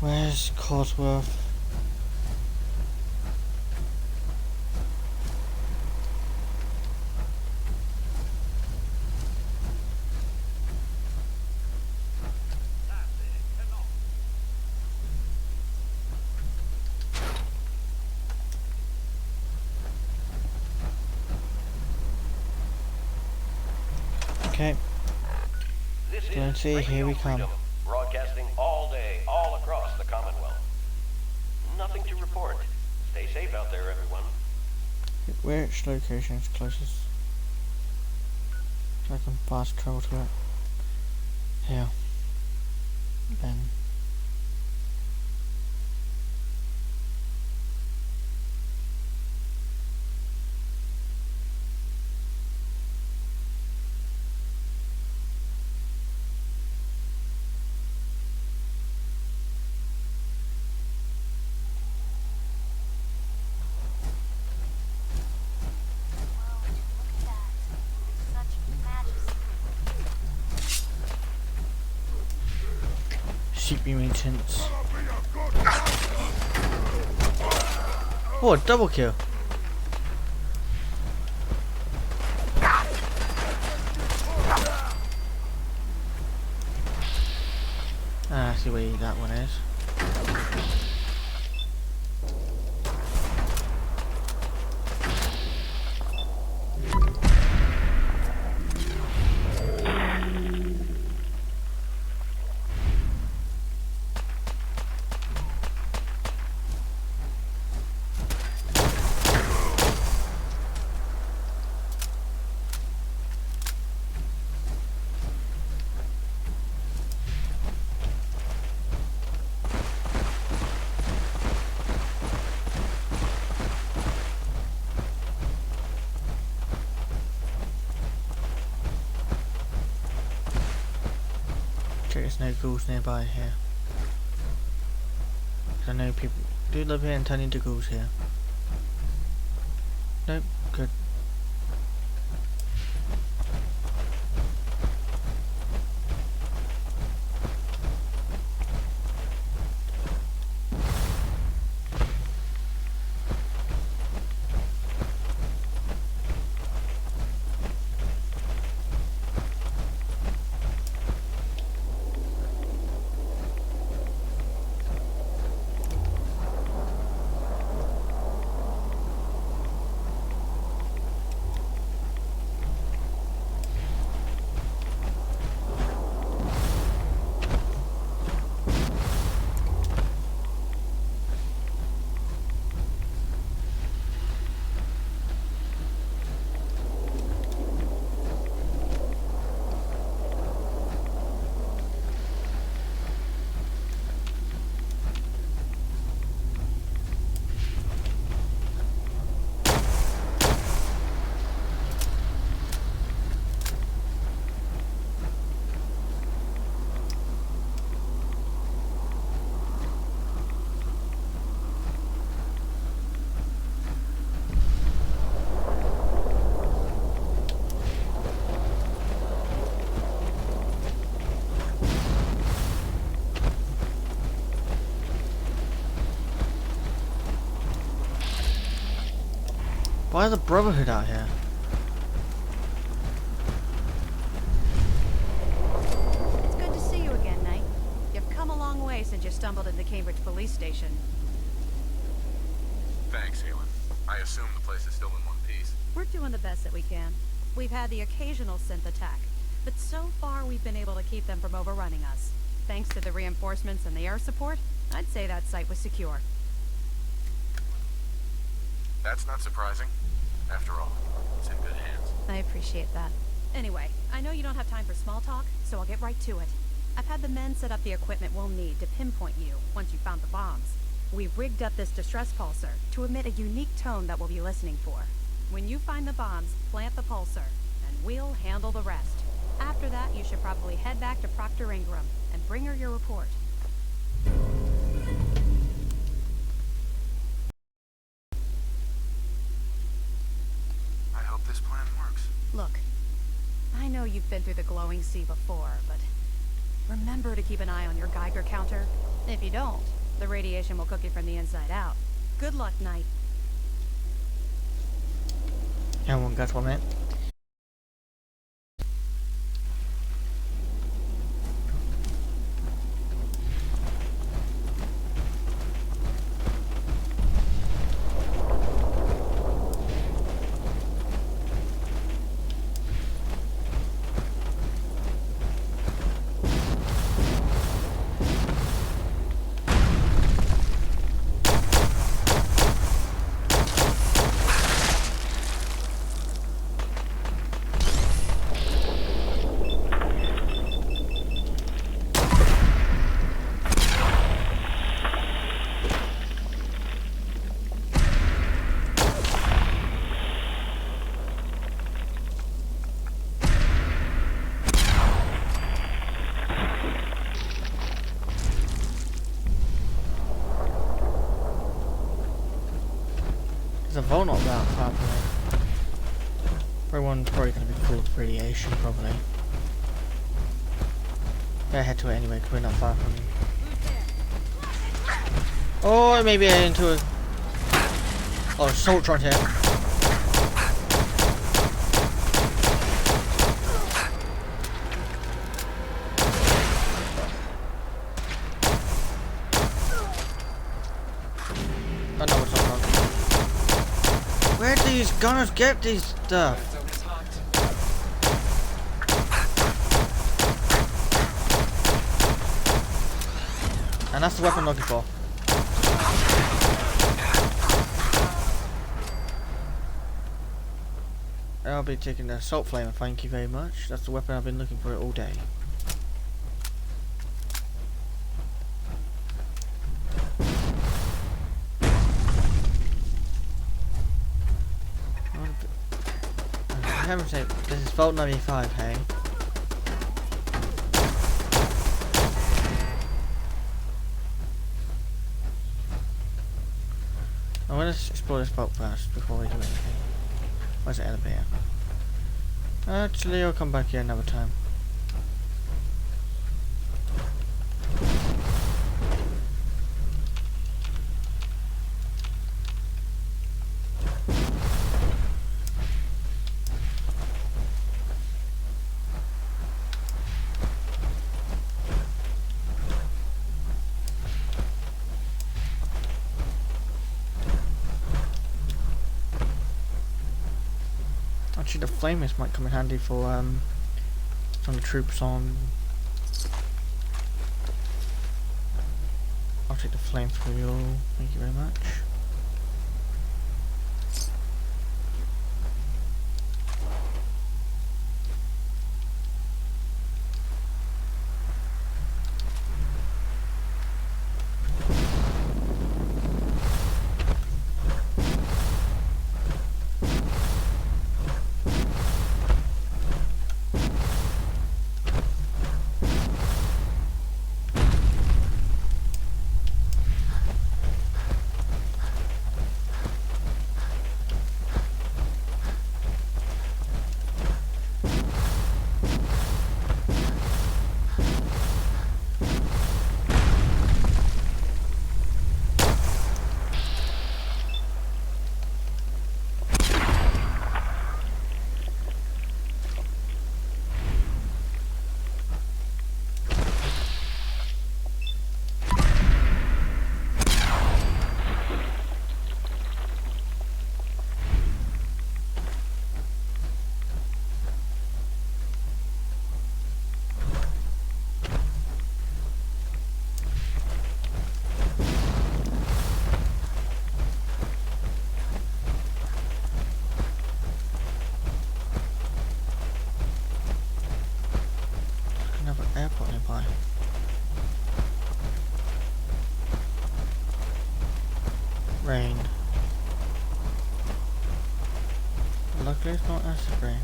Where's Cosworth? Okay. Let's see, here we come. Broadcasting all day, all across the Commonwealth. Nothing to report. Stay safe out there, everyone. Which location is closest? So I can fast travel to it. Here. Then. Sheepy mutants. Oh, a double kill. Ah, I see where that one is. There's no ghouls nearby here. 'Cause I know people do live here and turn into ghouls here. Nope, good. Why is the Brotherhood out here? It's good to see you again, Knight. You've come a long way since you stumbled into Cambridge Police Station. Thanks, Halen. I assume the place is still in one piece. We're doing the best that we can. We've had the occasional synth attack, but so far we've been able to keep them from overrunning us. Thanks to the reinforcements and the air support, I'd say that site was secure. That's not surprising. After all, it's in good hands. I appreciate that. Anyway, I know you don't have time for small talk, so I'll get right to it. I've had the men set up the equipment we'll need to pinpoint you once you found the bombs. We've rigged up this distress pulsar to emit a unique tone that we'll be listening for. When you find the bombs, plant the pulsar, and we'll handle the rest. After that, you should probably head back to Proctor Ingram and bring her your report. I hope this plan works. Look, I know you've been through the glowing sea before, but remember to keep an eye on your Geiger counter. If you don't, the radiation will cook you from the inside out. Good luck, Knight. Everyone got 1 minute. The vault not that far from it. Everyone's probably going to be full of radiation, probably. Better head to it anyway, because we're not far from it. Or maybe into a... Oh, Assaultron here. I know what's not wrong. Where do these gunners get these stuff? And that's the weapon I'm looking for. I'll be taking the assault flamer, thank you very much. That's the weapon I've been looking for all day. For heaven's sake, this is Vault 95, hey? I want to explore this vault first before we do anything. Where's the elevator? Actually, I'll come back here another time. Actually, the flamers might come in handy for some of the troops on. I'll take the flame fuel. Thank you very much. rain. Luckily it's not acid rain.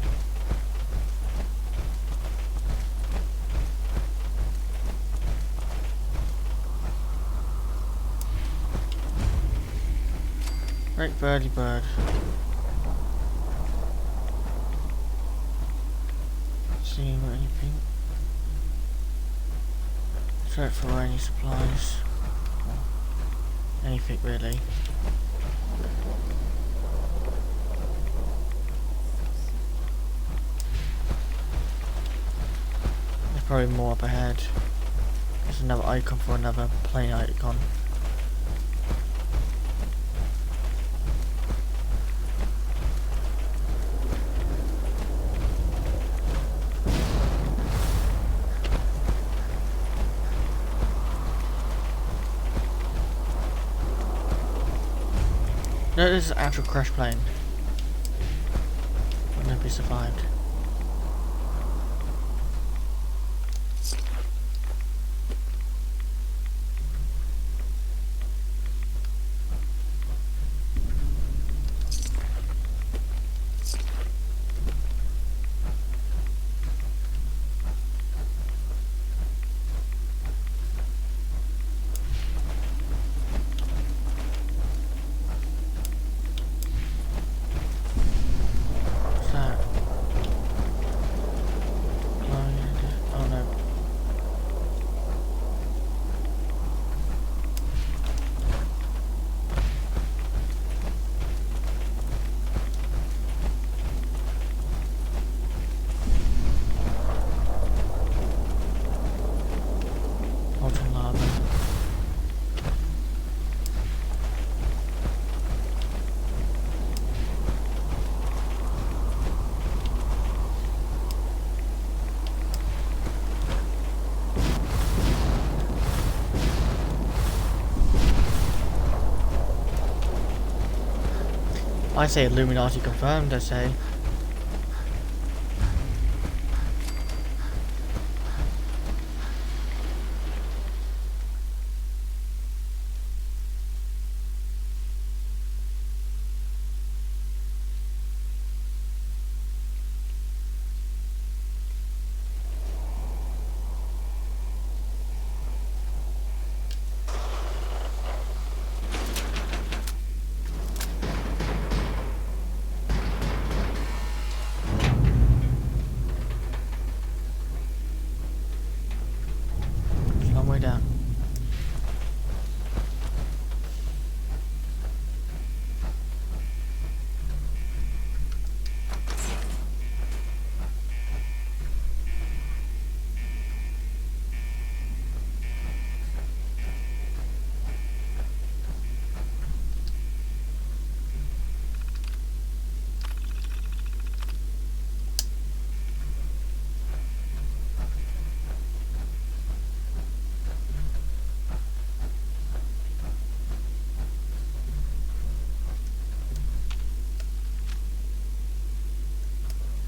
Right, birdie bird. Seeing anything. Search for any supplies. Or anything really. There's probably more up ahead. There's another icon for another plane icon. No, this is an actual crash plane. Would never be survived. I say Illuminati confirmed, I say. Way down.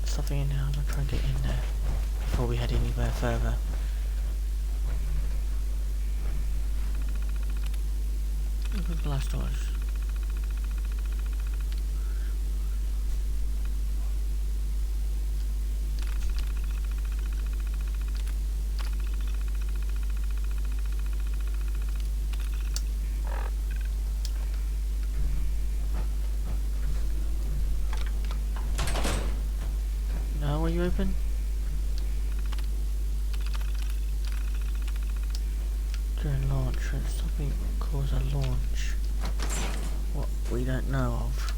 Something in there, I'm gonna try and get in there before we head anywhere further. Look at the blast doors. Are you open? During launch, something cause a launch. What we don't know of.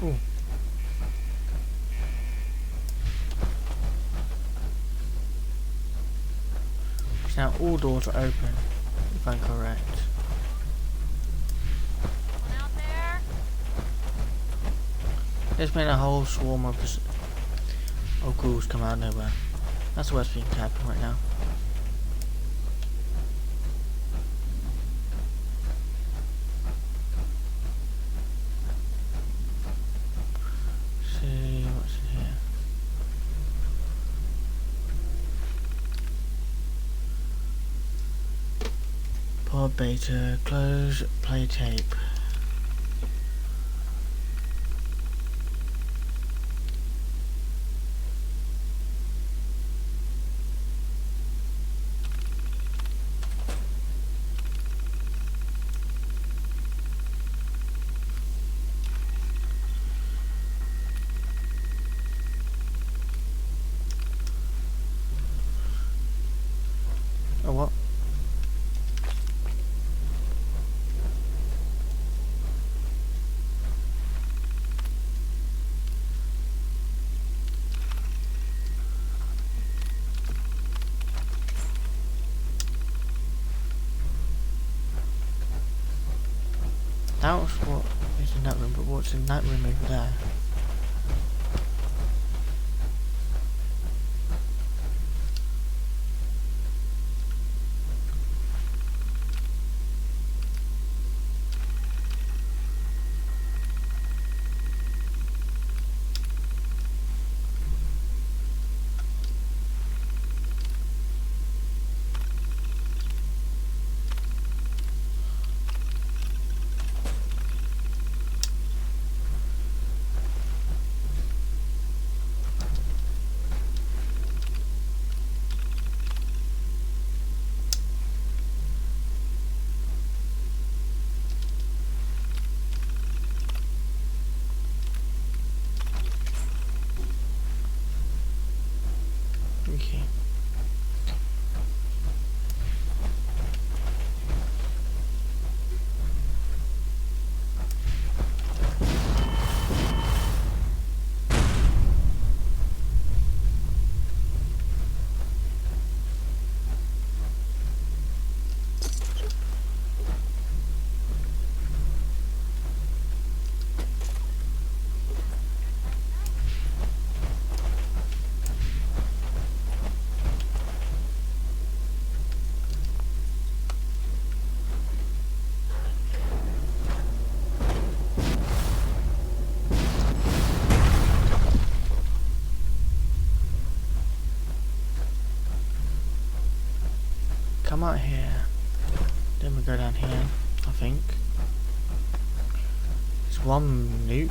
Ooh. So now all doors are open, if I'm correct. There's been a whole swarm of ghouls come out of nowhere. That's the worst thing to happen right now. See what's in here. Pod beta, close, play tape. Oh, what? That was what is in that room, but what's in that room over there? Okay. Come out here. Then we go down here, I think. There's one nuke.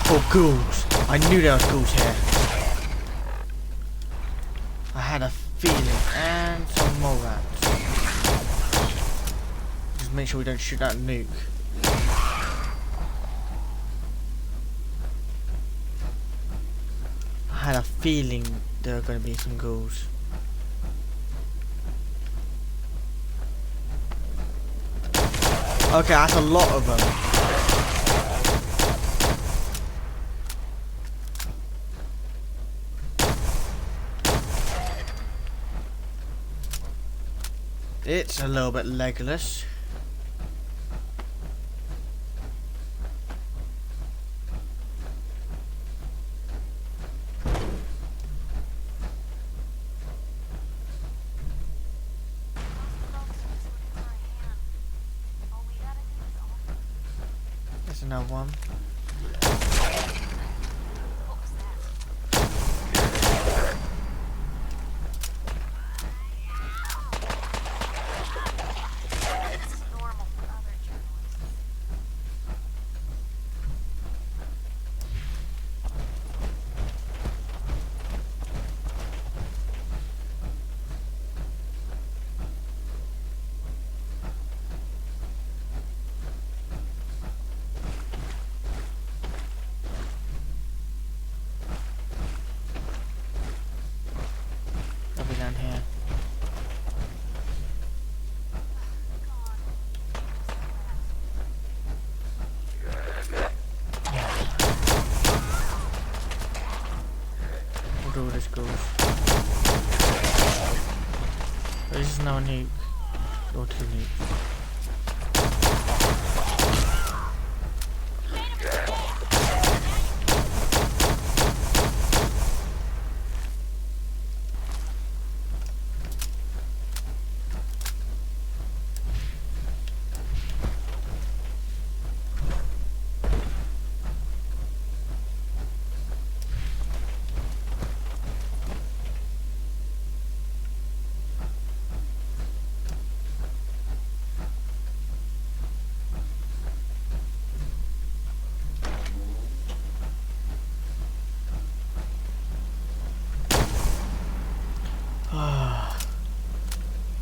Oh, ghouls! I knew there was ghouls here. I had a feeling. And some more rats. Just make sure we don't shoot that nuke. I had a feeling there are going to be some ghouls. Okay, that's a lot of them. It's a little bit Legolas. There's another one. vehicles. This is now a nuke. Or 2 nukes.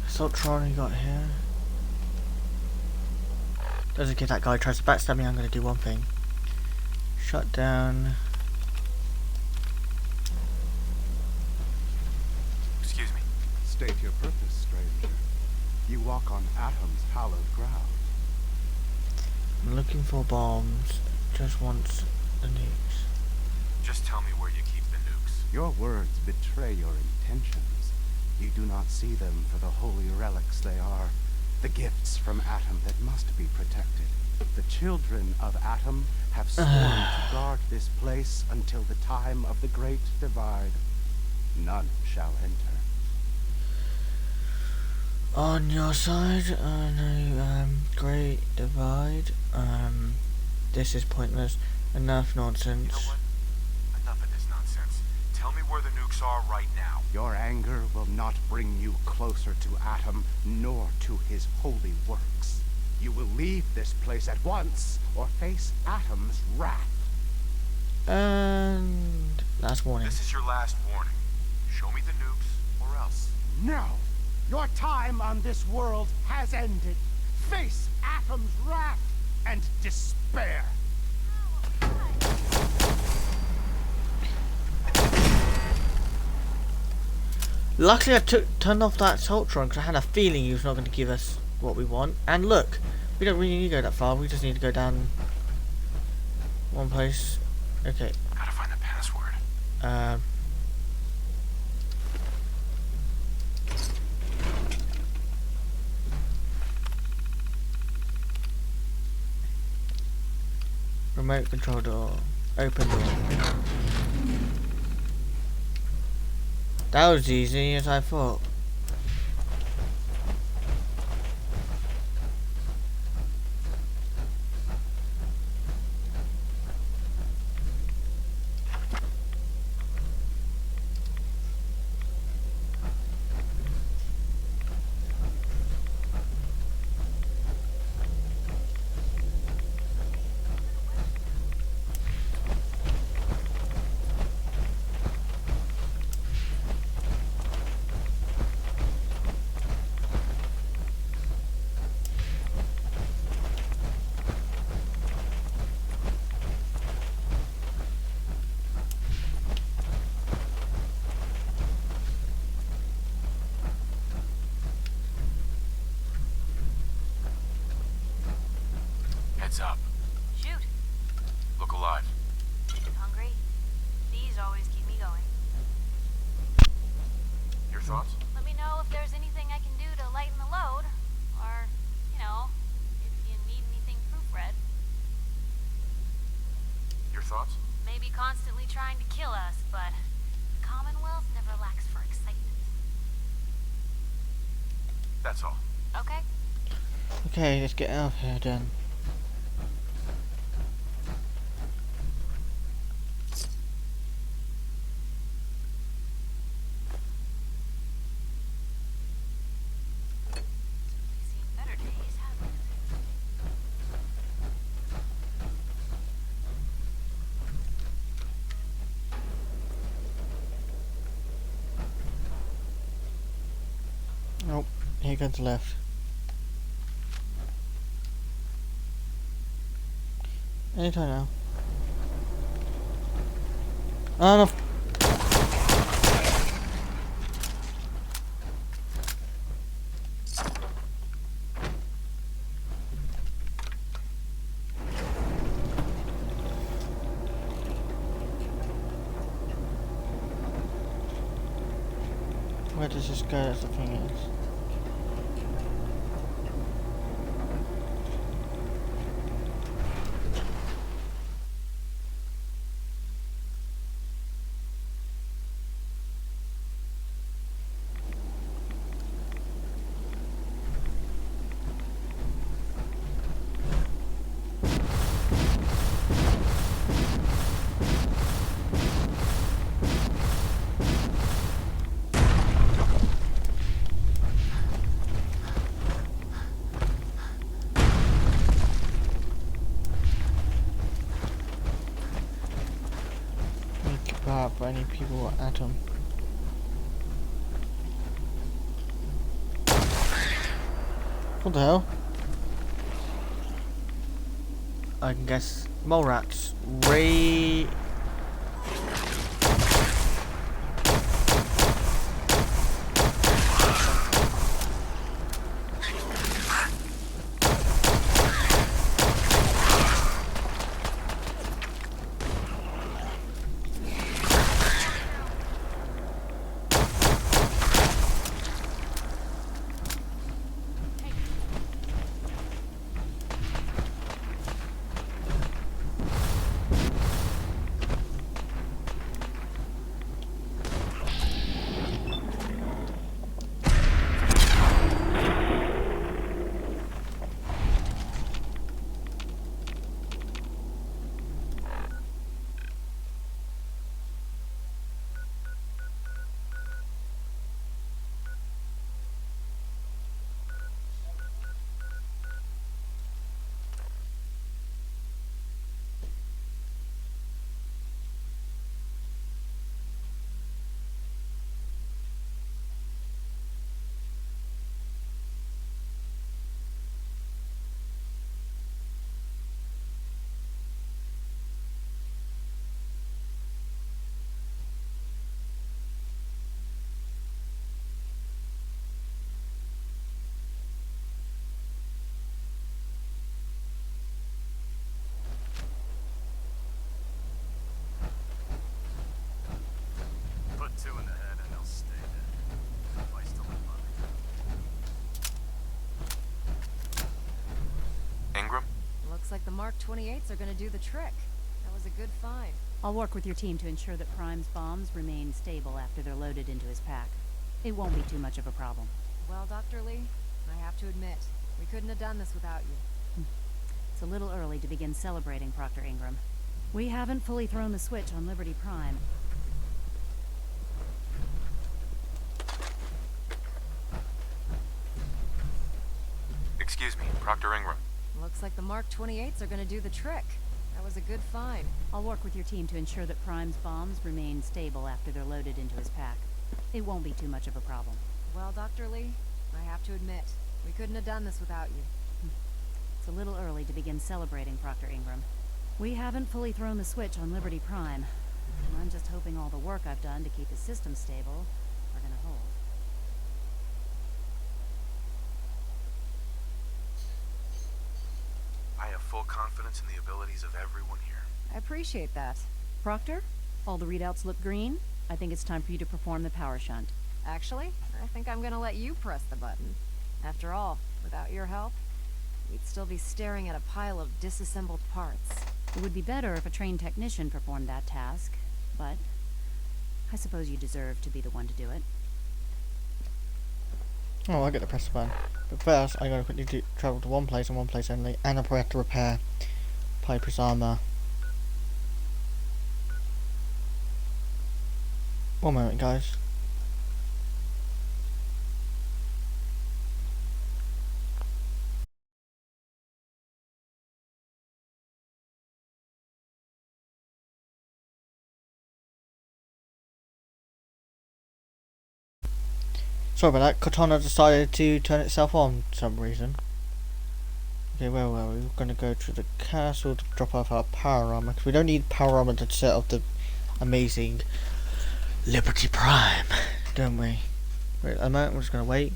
Assaultron you got here. Doesn't in case that guy tries to backstab me, I'm gonna do one thing. Shut down. Excuse me. State your purpose, stranger. You walk on Atom's hallowed ground. I'm looking for bombs. Just wants the nukes. Just tell me where you keep the nukes. Your words betray your intentions. You do not see them for the holy relics they are. The gifts from Atom that must be protected. The children of Atom have sworn to guard this place until the time of the Great Divide. None shall enter. On your side, no, Great Divide. This is pointless. Enough nonsense. You know what? Enough of this nonsense. Tell me where the nukes are right now. Your anger will not bring you closer to Atom, nor to his holy works. You will leave this place at once, or face Atom's wrath. And last warning. This is your last warning. Show me the nukes, or else. No! Your time on this world has ended. Face Atom's wrath and despair. Luckily I turned off that Assaultron because I had a feeling he was not going to give us what we want. And look, we don't really need to go that far, we just need to go down one place. Okay. Gotta find the password. Remote control door. Open door. That was easy as I thought. Heads up. Shoot. Look alive. Hungry? These always keep me going. Your thoughts? Let me know if there's anything I can do to lighten the load. Or, you know, if you need anything proofread. Your thoughts? Maybe constantly trying to kill us, but the Commonwealth never lacks for excitement. That's all. Okay. Okay, let's get out of here then. Nope, here goes left. Anytime now. Oh no. Where does this go? That's the thing is. For any people at Atom. What the hell? I can guess mole rats. Put 2 in the head and they'll stay dead. Advice to live by. Ingram? Looks like the Mark 28s are gonna do the trick. That was a good find. I'll work with your team to ensure that Prime's bombs remain stable after they're loaded into his pack. It won't be too much of a problem. Well, Dr. Lee, I have to admit, we couldn't have done this without you. It's a little early to begin celebrating, Proctor Ingram. We haven't fully thrown the switch on Liberty Prime. Excuse me, Proctor Ingram. Looks like the Mark 28s are gonna do the trick. That was a good find. I'll work with your team to ensure that Prime's bombs remain stable after they're loaded into his pack. It won't be too much of a problem. Well, Dr. Lee, I have to admit, we couldn't have done this without you. It's a little early to begin celebrating, Proctor Ingram. We haven't fully thrown the switch on Liberty Prime. And I'm just hoping all the work I've done to keep his system stable are gonna hold. I have full confidence in the abilities of everyone here. I appreciate that. Proctor, all the readouts look green. I think it's time for you to perform the power shunt. Actually, I think I'm gonna let you press the button. After all, without your help, we'd still be staring at a pile of disassembled parts. It would be better if a trained technician performed that task, but I suppose you deserve to be the one to do it. Oh, I get to press the button. But first, I gotta quickly travel to one place and one place only, and I'll probably have to repair Piper's armor. One moment, guys. Sorry about that, Cortana decided to turn itself on for some reason. Okay, where were we? We're gonna go to the castle to drop off our power armor, because we don't need power armor to set off the amazing Liberty Prime, don't we? Wait a moment, we're just gonna wait.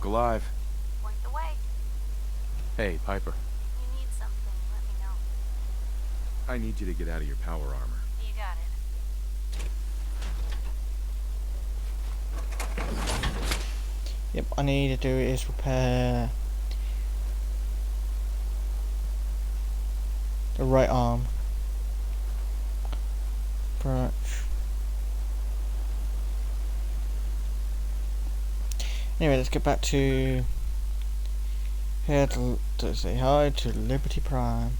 look alive. Point the way. Hey, Piper. You need something, let me know. I need you to get out of your power armor. You got it. Yep, all I need to do is repair the right arm. Right. Anyway, let's get back to here to say hi to Liberty Prime.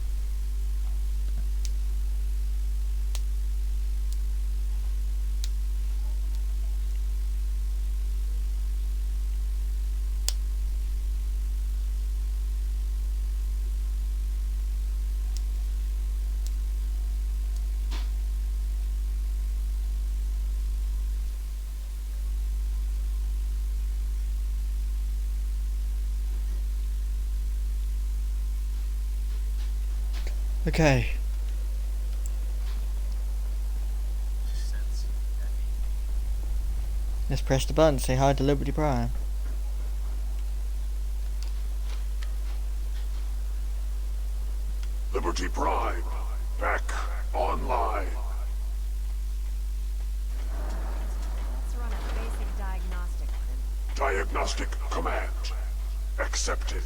Okay. Let's press the button, say hi to Liberty Prime. Liberty Prime, back online. Let's run a basic diagnostic. Diagnostic command accepted.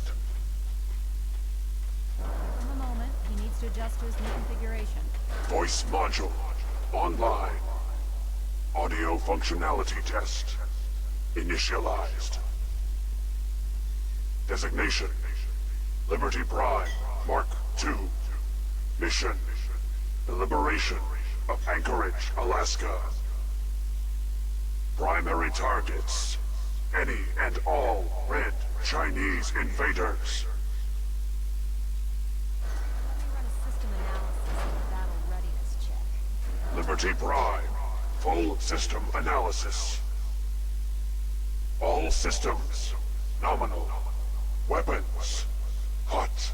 Give him a moment. He needs to adjust to his new configuration. Voice module online. Audio functionality test initialized. Designation: Liberty Prime Mark II. Mission: the liberation of Anchorage, Alaska. Primary targets: any and all red Chinese invaders. System analysis and battle readiness check. Liberty Prime, full system analysis. All systems, nominal. Weapons, hot.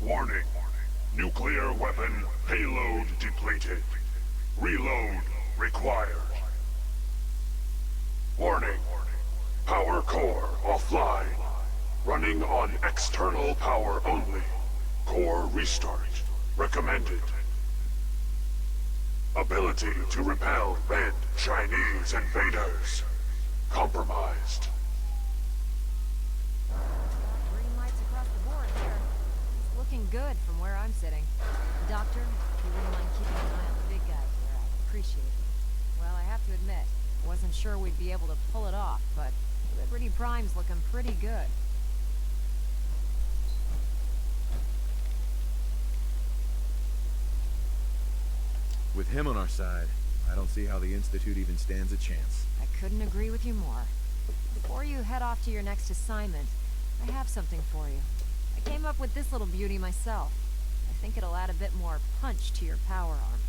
Warning, nuclear weapon payload depleted. Reload required. Warning, power core offline. Running on external power only. Core restart recommended. Ability to repel red Chinese invaders compromised. Green lights across the board here. It's looking good from where I'm sitting. Doctor, if you wouldn't mind keeping an eye on the big guy here, I'd appreciate it. Well, I have to admit, I wasn't sure we'd be able to pull it off, but Liberty Prime's looking pretty good. With him on our side, I don't see how the Institute even stands a chance. I couldn't agree with you more. Before you head off to your next assignment, I have something for you. I came up with this little beauty myself. I think it'll add a bit more punch to your power armor.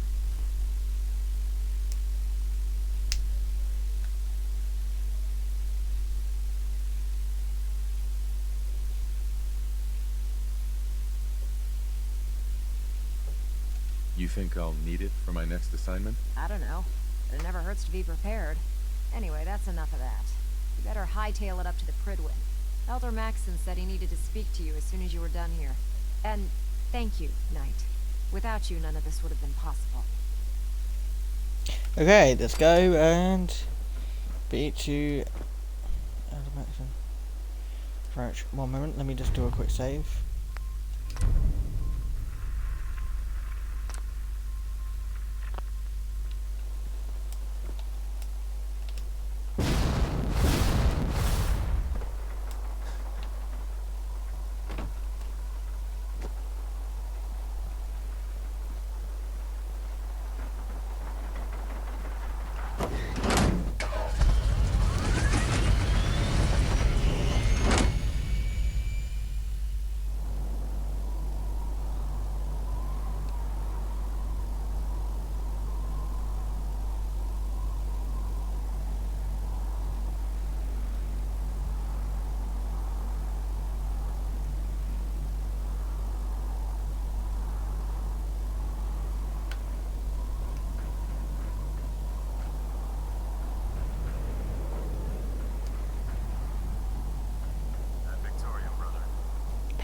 You think I'll need it for my next assignment? I don't know. It never hurts to be prepared. Anyway, that's enough of that. You better hightail it up to the Pridwin. Elder Maxson said he needed to speak to you as soon as you were done here. And thank you, Knight. Without you, none of this would have been possible. Okay, let's go and beat to Elder Maxson. Right, one moment, let me just do a quick save.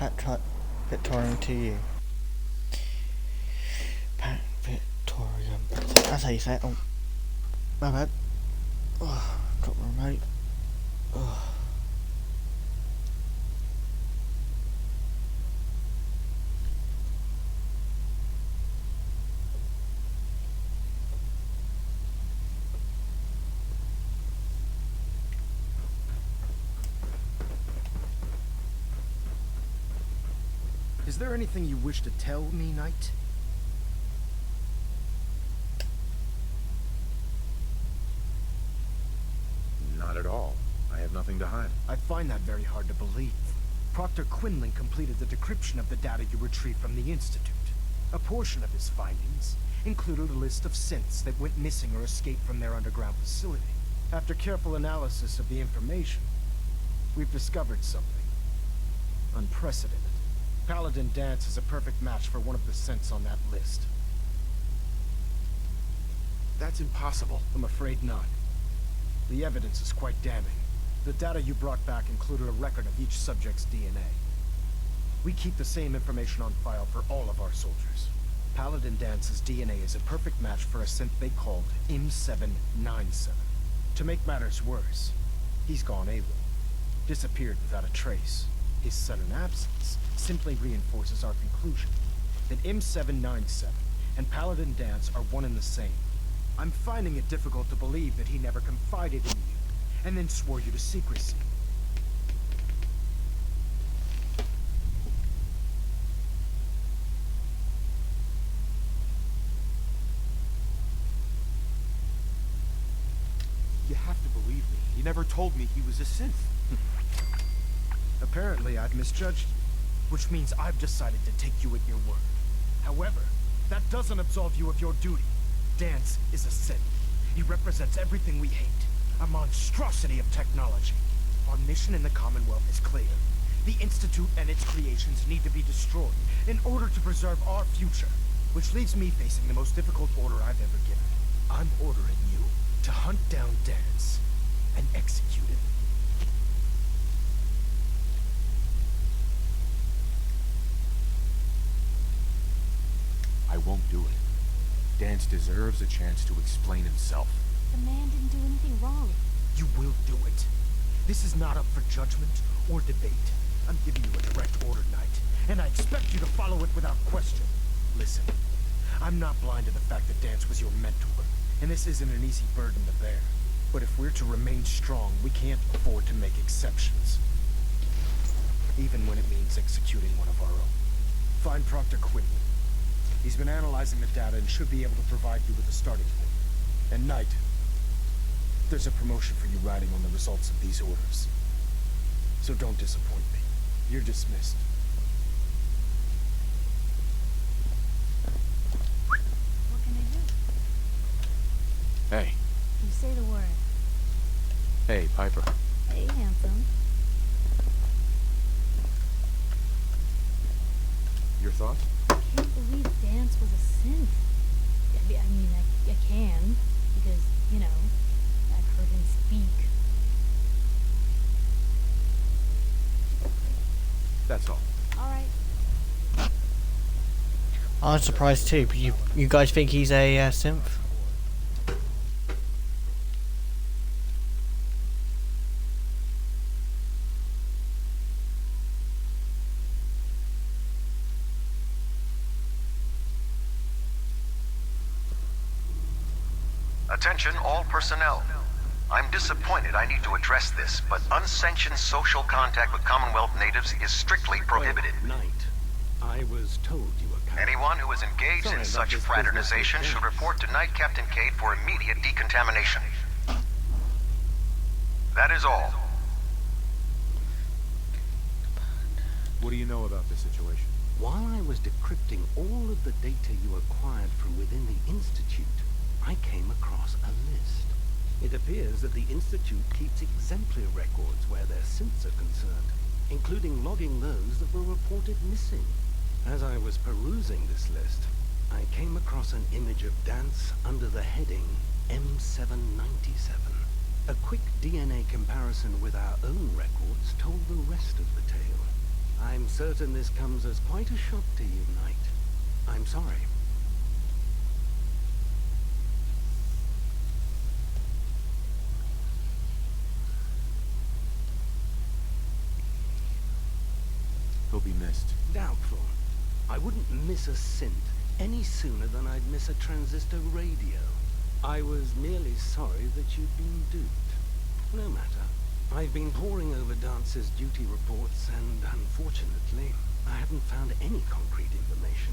Victorium to you. Pat Victorium. That's how you say it. Oh, my bad. Oh, got the remote. Oh. Is there anything you wish to tell me, Knight? Not at all. I have nothing to hide. I find that very hard to believe. Proctor Quinlan completed the decryption of the data you retrieved from the Institute. A portion of his findings included a list of synths that went missing or escaped from their underground facility. After careful analysis of the information, we've discovered something unprecedented. Paladin Danse is a perfect match for one of the synths on that list. That's impossible. I'm afraid not. The evidence is quite damning. The data you brought back included a record of each subject's DNA. We keep the same information on file for all of our soldiers. Paladin Dance's DNA is a perfect match for a synth they called M797. To make matters worse, he's gone AWOL. Disappeared without a trace. His sudden absence simply reinforces our conclusion that M797 and Paladin Danse are one and the same. I'm finding it difficult to believe that he never confided in you, and then swore you to secrecy. You have to believe me. He never told me he was a synth. Apparently, I've misjudged you, which means I've decided to take you at your word. However, that doesn't absolve you of your duty. Danse is a synth. He represents everything we hate, a monstrosity of technology. Our mission in the Commonwealth is clear. The Institute and its creations need to be destroyed in order to preserve our future, which leaves me facing the most difficult order I've ever given. I'm ordering you to hunt down Danse and execute him. I won't do it. Danse deserves a chance to explain himself. The man didn't do anything wrong. You will do it. This is not up for judgment or debate. I'm giving you a direct order, Knight, and I expect you to follow it without question. Listen, I'm not blind to the fact that Danse was your mentor, and this isn't an easy burden to bear. But if we're to remain strong, we can't afford to make exceptions. Even when it means executing one of our own. Find Proctor Quinlan. He's been analyzing the data and should be able to provide you with a starting point. And Knight, there's a promotion for you riding on the results of these orders. So don't disappoint me. You're dismissed. What can I do? Hey. You say the word. Hey, Piper. Hey, handsome. Your thoughts? I can't believe Danse was a synth. I mean, I can, because, you know, I've heard him speak. That's all. Alright. I'm surprised too, but you guys think he's a synth? Attention all personnel. I'm disappointed I need to address this, but unsanctioned social contact with Commonwealth natives is strictly prohibited. Knight, I was told you were coming. Anyone who is engaged Sorry in about such this fraternization business should with report to Knight Captain Cade for immediate decontamination. That is all. What do you know about this situation? While I was decrypting all of the data you acquired from within the Institute, I came across a list. It appears that the Institute keeps exemplary records where their synths are concerned, including logging those that were reported missing. As I was perusing this list, I came across an image of Danse under the heading M797. A quick DNA comparison with our own records told the rest of the tale. I'm certain this comes as quite a shock to you, Knight. I'm sorry. He'll be missed. Doubtful. I wouldn't miss a synth any sooner than I'd miss a transistor radio. I was merely sorry that you'd been duped. No matter. I've been poring over Dance's duty reports, and unfortunately, I haven't found any concrete information.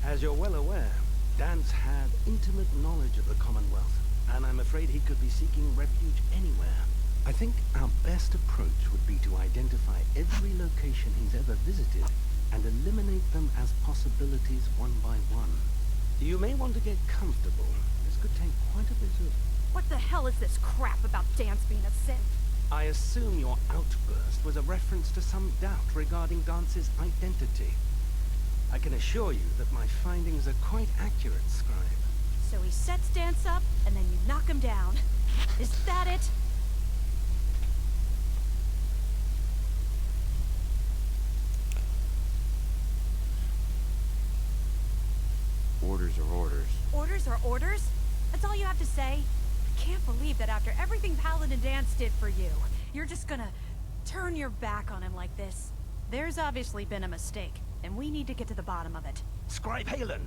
As you're well aware, Dance had intimate knowledge of the Commonwealth, and I'm afraid he could be seeking refuge anywhere. I think our best approach would be to identify every location he's ever visited and eliminate them as possibilities one by one. You may want to get comfortable. This could take quite a bit of... What the hell is this crap about Dance being a synth? I assume your outburst was a reference to some doubt regarding Dance's identity. I can assure you that my findings are quite accurate, Scribe. So he sets Dance up, and then you knock him down. Is that it? Orders are orders. Orders are orders? That's all you have to say? I can't believe that after everything Paladin Dance did for you, you're just gonna turn your back on him like this. There's obviously been a mistake, and we need to get to the bottom of it. Scribe Halen,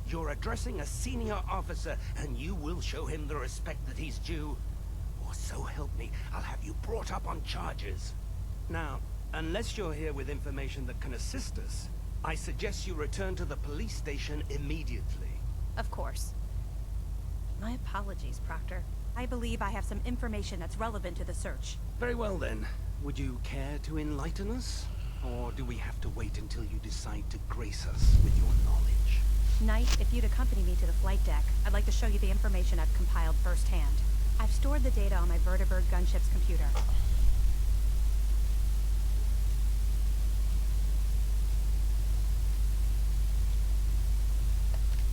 you're addressing a senior officer, and you will show him the respect that he's due. Or so help me, I'll have you brought up on charges. Now, unless you're here with information that can assist us, I suggest you return to the police station immediately. Of course. My apologies, Proctor. I believe I have some information that's relevant to the search. Very well then. Would you care to enlighten us? Or do we have to wait until you decide to grace us with your knowledge? Knight, if you'd accompany me to the flight deck, I'd like to show you the information I've compiled firsthand. I've stored the data on my Vertibird gunship's computer.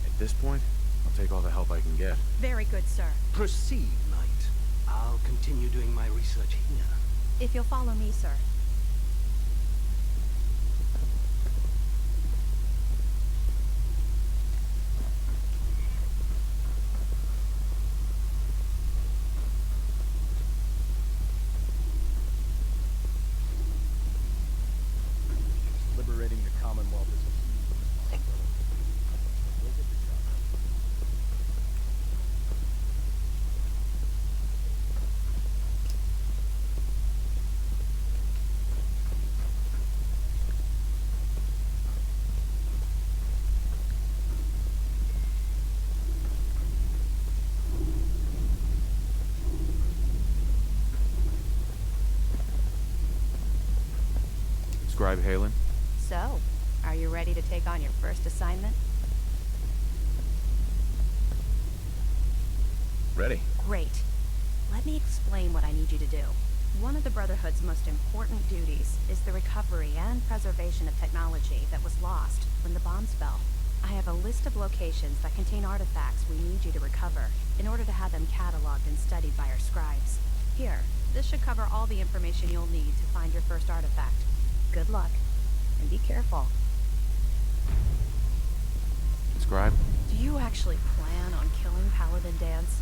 At this point, I'll take all the help I can get. Very good, sir. Proceed, Knight. I'll continue doing my research here. If you'll follow me, sir. Liberating the Commonwealth is a huge responsibility. We'll get the job done. Scribe Halen? So, are you ready to take on your first assignment? Ready. Great. Let me explain what I need you to do. One of the Brotherhood's most important duties is the recovery and preservation of technology that was lost when the bombs fell. I have a list of locations that contain artifacts we need you to recover in order to have them cataloged and studied by our scribes. Here, this should cover all the information you'll need to find your first artifact. Good luck, and be careful. Scribe? Do you actually plan on killing Paladin Dance?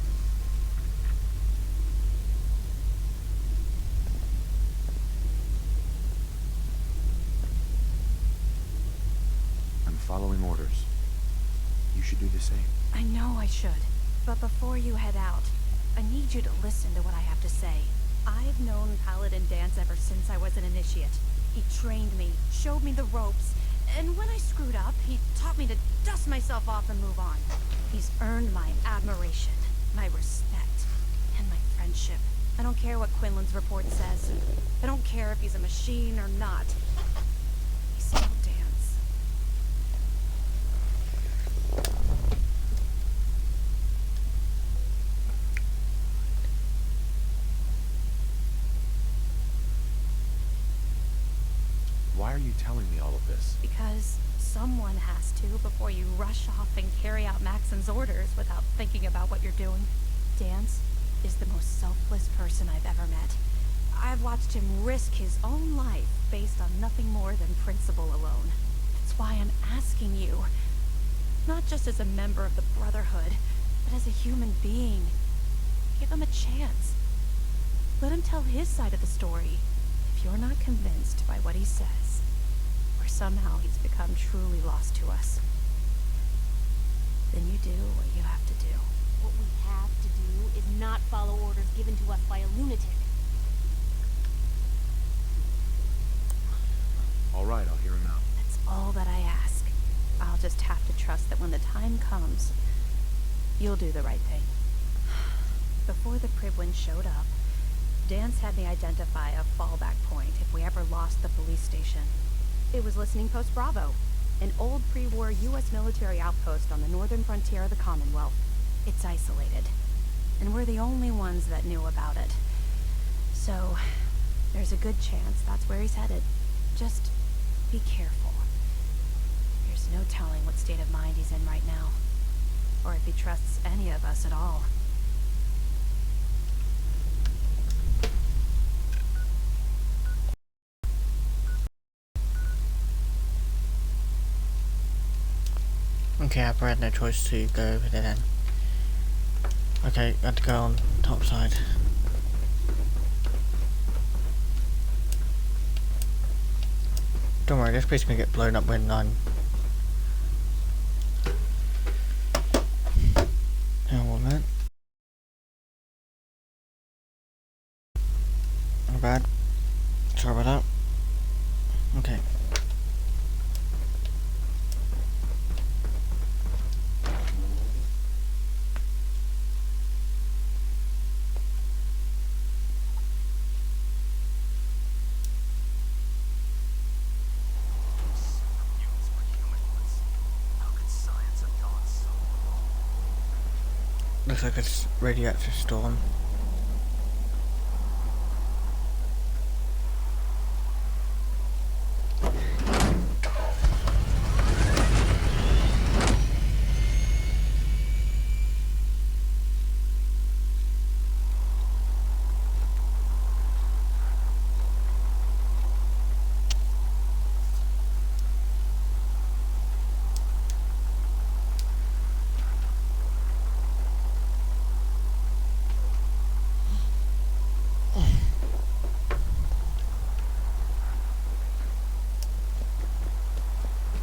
I'm following orders. You should do the same. I know I should, but before you head out, I need you to listen to what I have to say. I've known Paladin Dance ever since I was an initiate. He trained me, showed me the ropes, and when I screwed up, he taught me to dust myself off and move on. He's earned my admiration, my respect, and my friendship. I don't care what Quinlan's report says. I don't care if he's a machine or not. He's still Dance. Why are you telling me all of this? Because someone has to before you rush off and carry out Maxon's orders without thinking about what you're doing. Dance is the most selfless person I've ever met. I've watched him risk his own life based on nothing more than principle alone. That's why I'm asking you. Not just as a member of the Brotherhood, but as a human being. Give him a chance. Let him tell his side of the story. If you're not convinced by what he says, or somehow he's become truly lost to us, then you do what you have to do. What we have to do is not follow orders given to us by a lunatic. All right, I'll hear him out. That's all that I ask. I'll just have to trust that when the time comes, you'll do the right thing. Before the Pribwin showed up, Dance had me identify a fallback point if we ever lost the police station. It was Listening Post Bravo, an old pre-war U.S. military outpost on the northern frontier of the Commonwealth. It's isolated, and we're the only ones that knew about it. So, there's a good chance that's where he's headed. Just be careful. There's no telling what state of mind he's in right now, or if he trusts any of us at all. Okay, I've had no choice to go over there then. Okay, got to go on top side. Don't worry, this place is gonna get blown up when I'm... Hang on 1 minute. Not bad. Sorry about that. Okay. Looks like it's radioactive storm.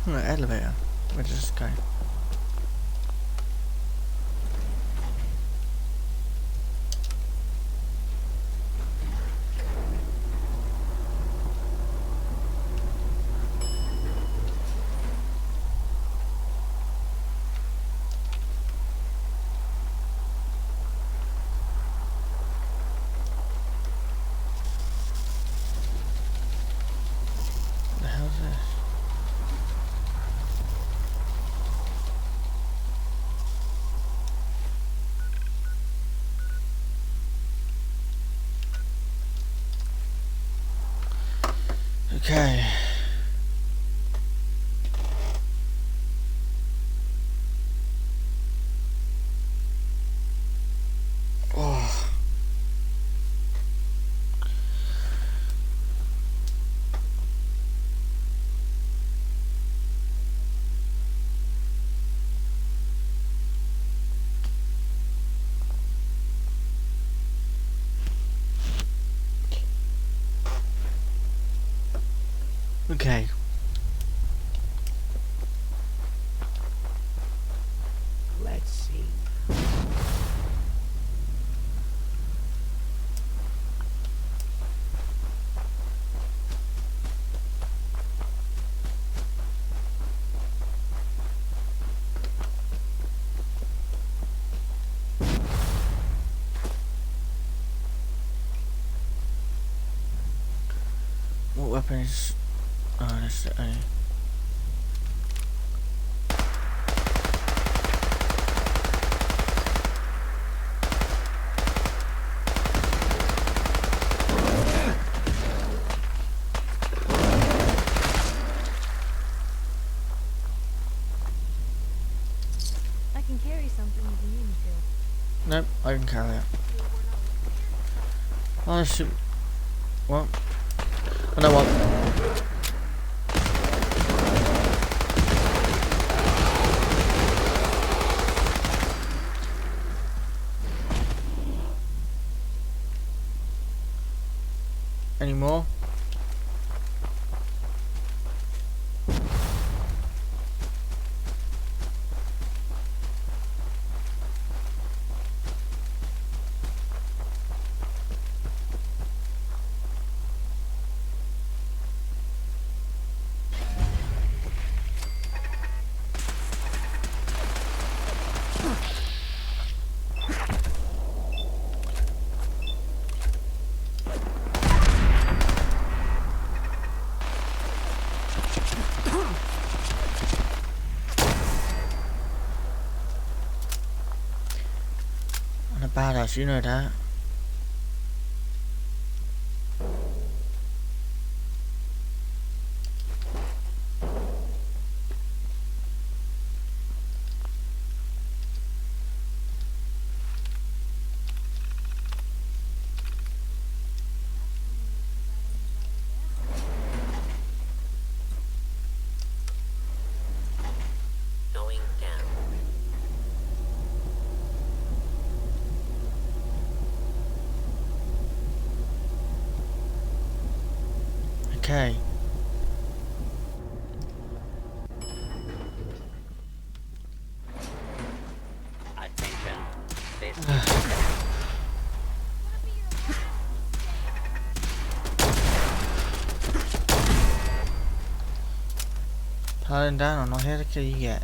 Oh, elevator. Where does this go? What the hell is this? Okay. Oh. Okay. Let's see. What weapon is... Oh, that's the only... I can carry something if you need me to. Nope, I can carry it. Oh, shoot. What? I know what. Any more? I'm a badass, you know that. Going down. Okay. Attention. This Piling down, I'm not here to kill you yet.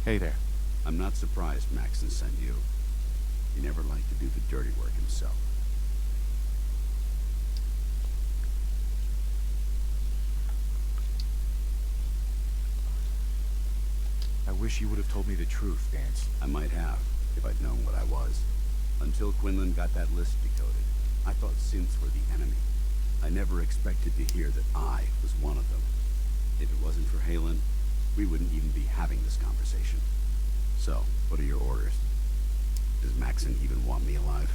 Hey there. I'm not surprised Maxon sent you. He never liked to do the dirty work himself. I wish you would have told me the truth, Dance. I might have, if I'd known what I was. Until Quinlan got that list decoded, I thought synths were the enemy. I never expected to hear that I was one of them. If it wasn't for Halen, we wouldn't even be having this conversation. So, what are your orders? Does Maxon even want me alive?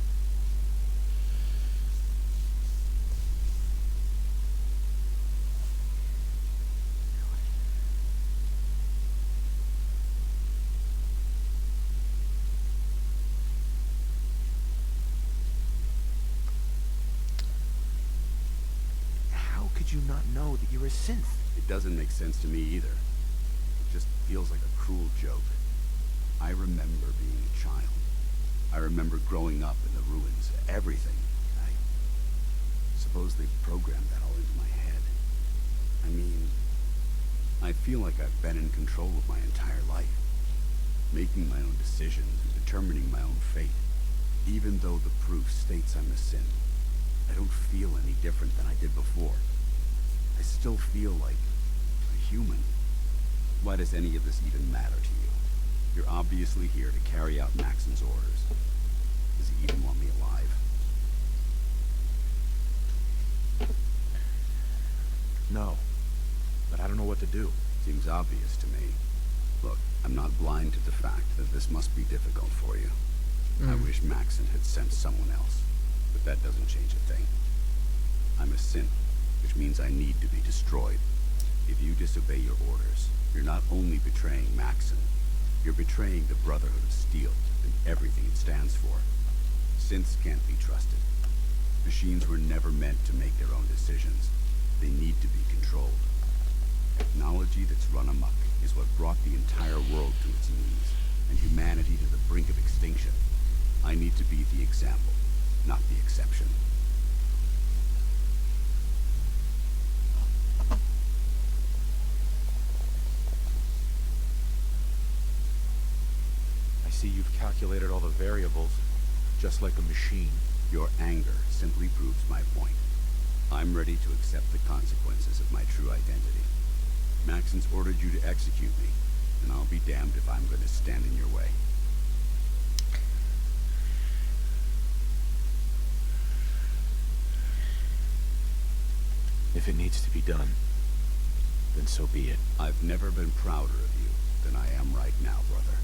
How could you not know that you're a synth? It doesn't make sense to me either. It just feels like a cruel joke. I remember being a child. I remember growing up in the ruins, everything. I suppose they programmed that all into my head. I mean, I feel like I've been in control of my entire life, making my own decisions and determining my own fate. Even though the proof states I'm a synth, I don't feel any different than I did before. I still feel like a human. Why does any of this even matter to you? You're obviously here to carry out Maxon's orders. Does he even want me alive? No. But I don't know what to do. Seems obvious to me. Look, I'm not blind to the fact that this must be difficult for you. I wish Maxon had sent someone else, but that doesn't change a thing. I'm a synth, which means I need to be destroyed. If you disobey your orders, you're not only betraying Maxon, you're betraying the Brotherhood of Steel and everything it stands for. Synths can't be trusted. Machines were never meant to make their own decisions. They need to be controlled. Technology that's run amok is what brought the entire world to its knees, and humanity to the brink of extinction. I need to be the example, not the exception. I see you've calculated all the variables, just like a machine. Your anger simply proves my point. I'm ready to accept the consequences of my true identity. Maxon's ordered you to execute me, and I'll be damned if I'm going to stand in your way. If it needs to be done, then so be it. I've never been prouder of you than I am right now, brother.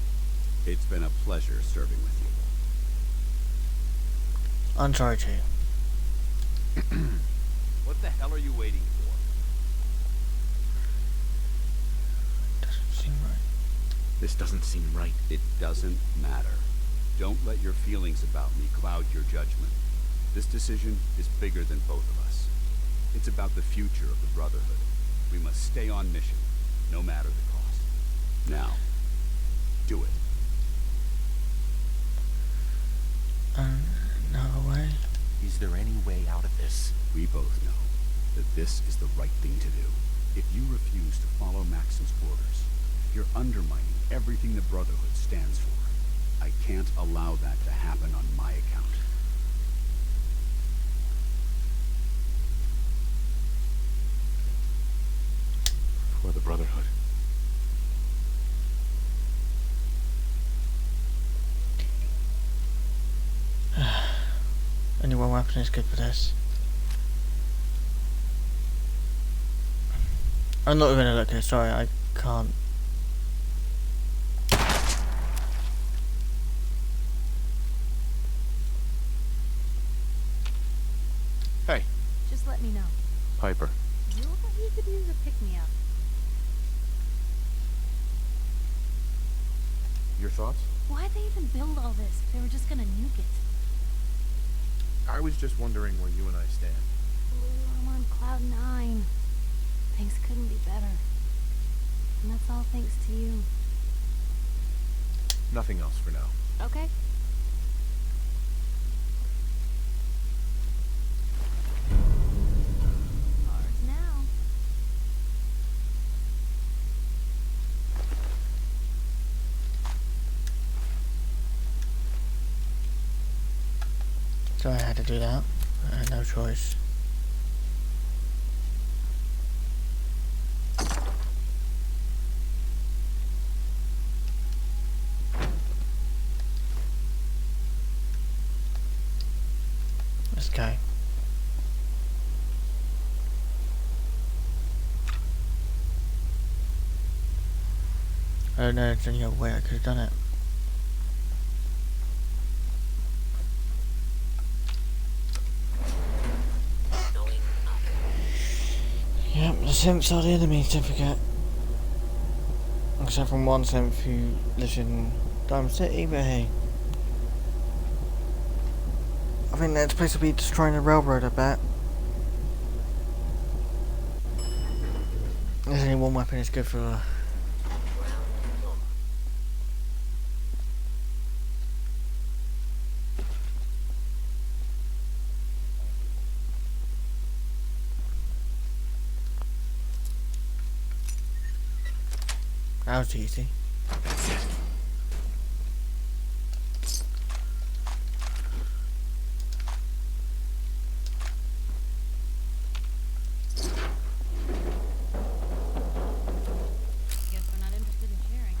It's been a pleasure serving with you. I'm sorry too. What the hell are you waiting for? Doesn't seem right. This doesn't seem right. It doesn't matter. Don't let your feelings about me cloud your judgment. This decision is bigger than both of us. It's about the future of the Brotherhood. We must stay on mission, no matter the cost. Now, do it. No way. Is there any way out of this? We both know that this is the right thing to do. If you refuse to follow Maxim's orders, you're undermining everything the Brotherhood stands for. I can't allow that to happen on my account. For the Brotherhood. Only one weapon is good for this. I'm not even gonna look at it, sorry, I can't. Hey. Just let me know. Piper. You look like you could use a pick-me-up. Your thoughts? Why'd they even build all this if they were just gonna nuke it? I was just wondering where you and I stand. Blue, I'm on cloud 9. Things couldn't be better. And that's all thanks to you. Nothing else for now. Okay. Ours now. So I had to do that. I had no choice. Let's go. I don't know if there's any other way I could have done it. Yep, the Simps are the enemies, don't forget. Except from one Simp who lives in Diamond City, but hey. I think next place will be destroying the railroad, I bet. There's only one weapon is good for that was easy. Guess we're not interested in sharing,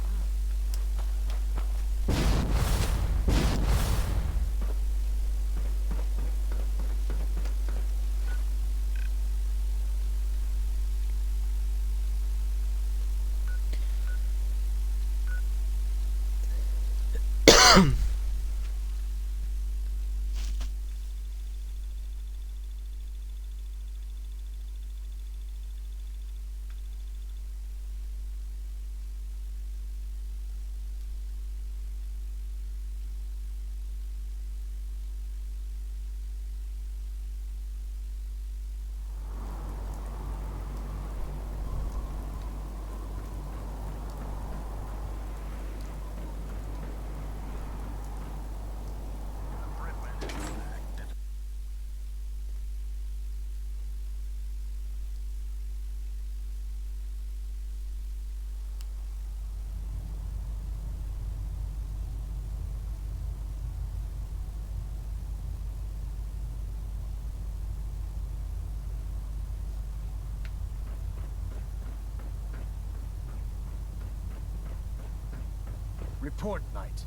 Report, Knight.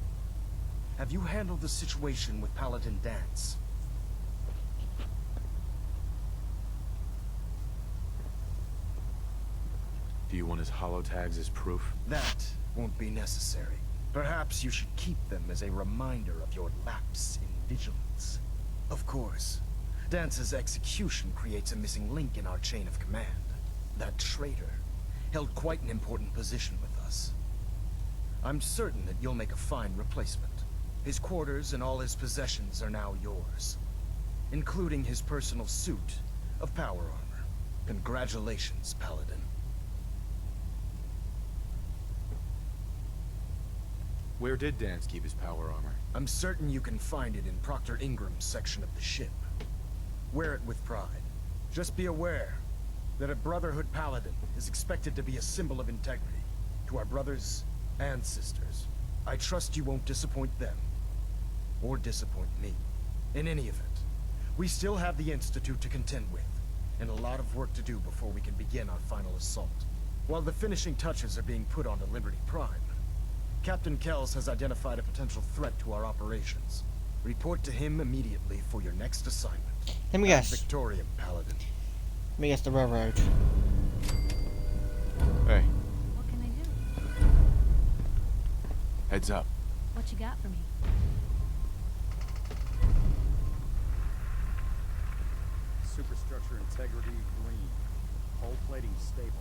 Have you handled the situation with Paladin Danse? Do you want his holotags as proof? That won't be necessary. Perhaps you should keep them as a reminder of your lapse in vigilance. Of course, Dance's execution creates a missing link in our chain of command. That traitor held quite an important position with us. I'm certain that you'll make a fine replacement. His quarters and all his possessions are now yours, including his personal suit of power armor. Congratulations, Paladin. Where did Dance keep his power armor? I'm certain you can find it in Proctor Ingram's section of the ship. Wear it with pride. Just be aware that a Brotherhood Paladin is expected to be a symbol of integrity to our brothers and sisters. I trust you won't disappoint them, or disappoint me. In any event, we still have the Institute to contend with, and a lot of work to do before we can begin our final assault. While the finishing touches are being put onto Liberty Prime, Captain Kells has identified a potential threat to our operations. Report to him immediately for your next assignment. Let me guess. Victorium, Paladin. Let me guess the railroad. Hey, What can I do? heads up. What you got for me? Superstructure integrity green. Hull plating stable.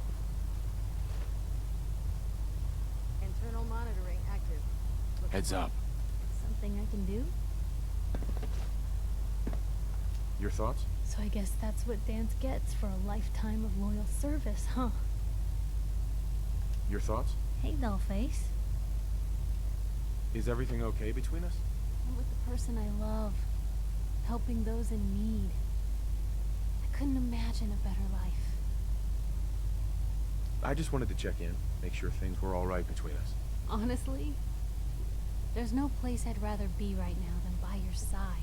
Internal monitoring active. Heads up. Something I can do? Your thoughts? So I guess that's what Dance gets for a lifetime of loyal service, huh? Your thoughts? Hey, Dollface. Is everything okay between us? I'm with the person I love, helping those in need. I couldn't imagine a better life. I just wanted to check in, make sure things were all right between us. Honestly, there's no place I'd rather be right now than by your side.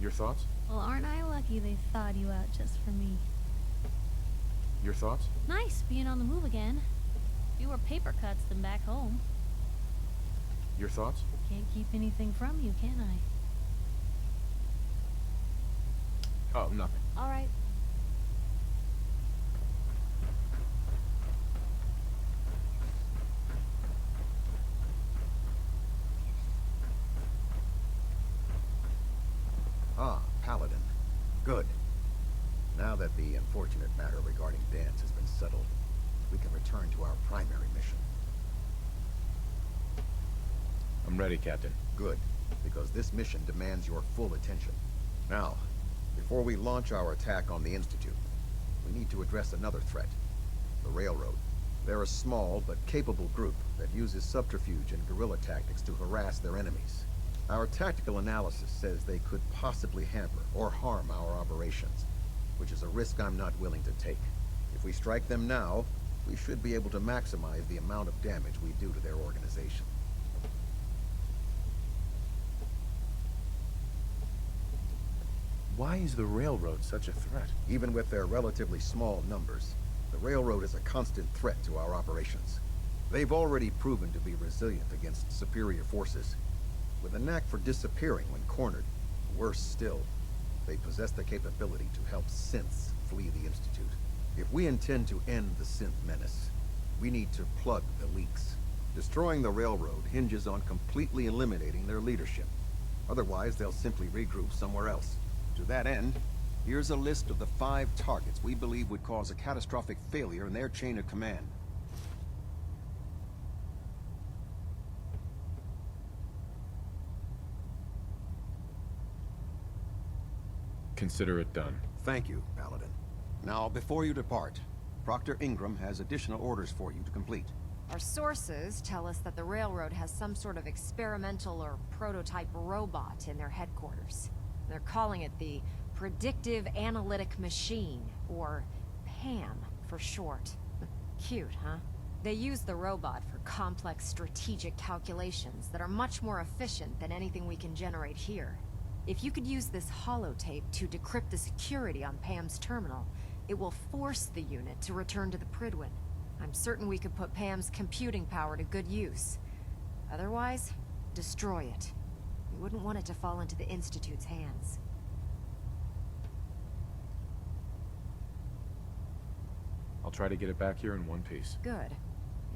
Your thoughts? Well, aren't I lucky they thawed you out just for me? Your thoughts? Nice being on the move again. Fewer paper cuts than back home. Your thoughts? Can't keep anything from you, can I? Oh, nothing. All right. Ah, Paladin. Good. Now that the unfortunate matter regarding Dance has been settled, we can return to our primary mission. I'm ready, Captain. Good, because this mission demands your full attention. Now, before we launch our attack on the Institute, we need to address another threat. The Railroad. They're a small but capable group that uses subterfuge and guerrilla tactics to harass their enemies. Our tactical analysis says they could possibly hamper or harm our operations, which is a risk I'm not willing to take. If we strike them now, we should be able to maximize the amount of damage we do to their organization. Why is the Railroad such a threat? Even with their relatively small numbers, the Railroad is a constant threat to our operations. They've already proven to be resilient against superior forces, with a knack for disappearing when cornered. Worse still, they possess the capability to help synths flee the Institute. If we intend to end the synth menace, we need to plug the leaks. Destroying the Railroad hinges on completely eliminating their leadership. Otherwise, they'll simply regroup somewhere else. To that end, here's a list of the 5 targets we believe would cause a catastrophic failure in their chain of command. Consider it done. Thank you, Paladin. Now, before you depart, Proctor Ingram has additional orders for you to complete. Our sources tell us that the Railroad has some sort of experimental or prototype robot in their headquarters. They're calling it the Predictive Analytic Machine, or PAM for short. Cute, huh? They use the robot for complex strategic calculations that are much more efficient than anything we can generate here. If you could use this holotape to decrypt the security on PAM's terminal, it will force the unit to return to the Prydwen. I'm certain we could put PAM's computing power to good use. Otherwise, destroy it. We wouldn't want it to fall into the Institute's hands. I'll try to get it back here in one piece. Good.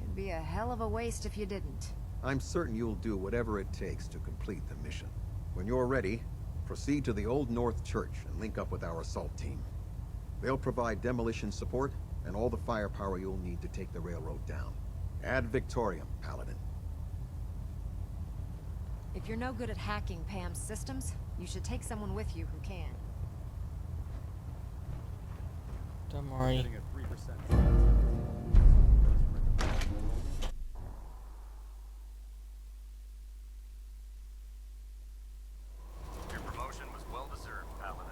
It'd be a hell of a waste if you didn't. I'm certain you'll do whatever it takes to complete the mission. When you're ready, proceed to the Old North Church and link up with our assault team. They'll provide demolition support and all the firepower you'll need to take the railroad down. Ad Victoriam, Paladin. If you're no good at hacking Pam's systems, you should take someone with you who can. Don't worry. Getting a 3%. Your promotion was well deserved, Paladin.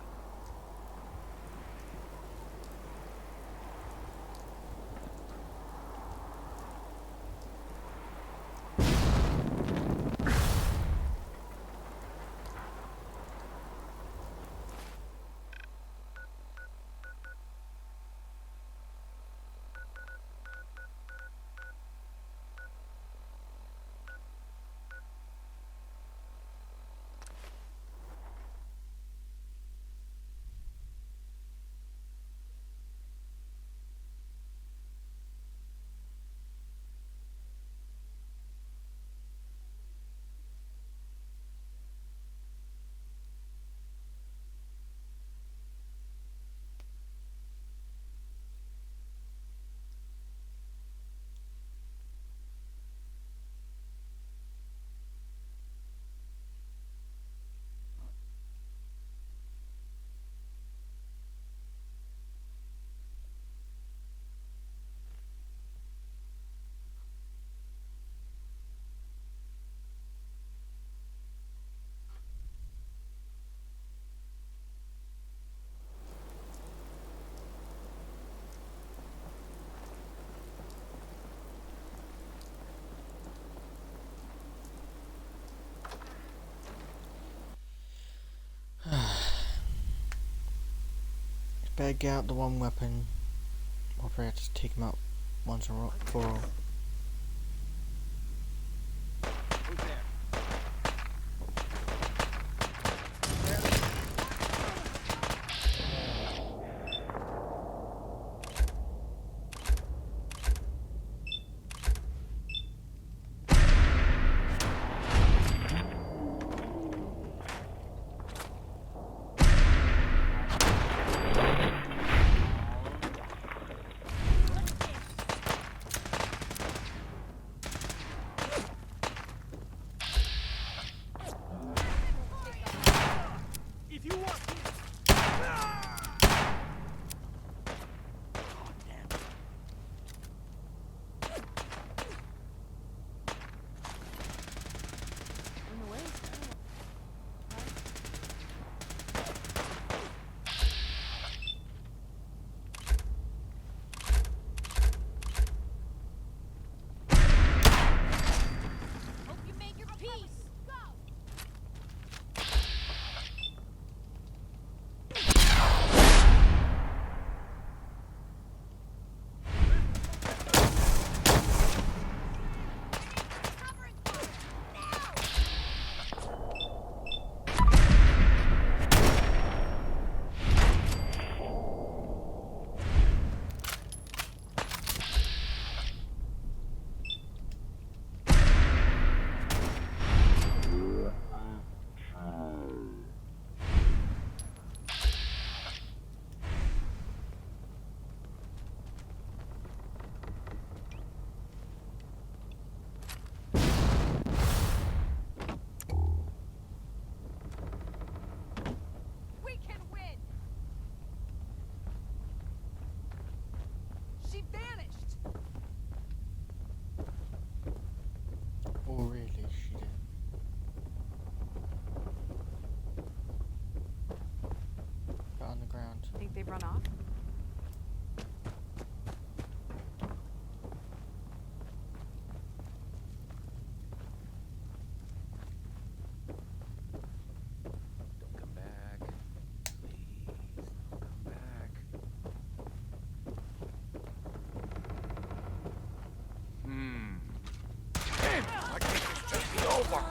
Better get out the one weapon, or better just take him out once and for all. They've run off? Don't come back. Please, don't come back. Why can't this just be over?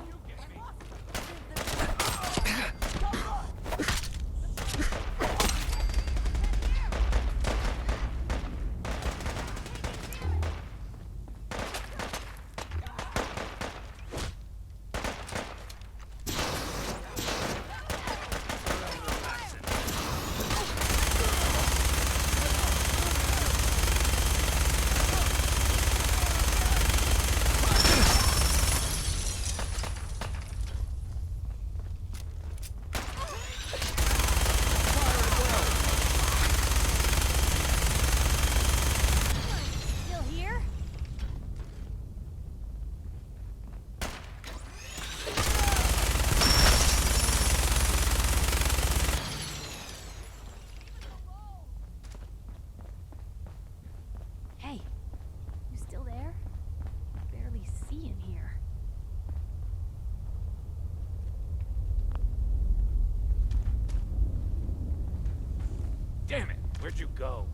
Where'd you go?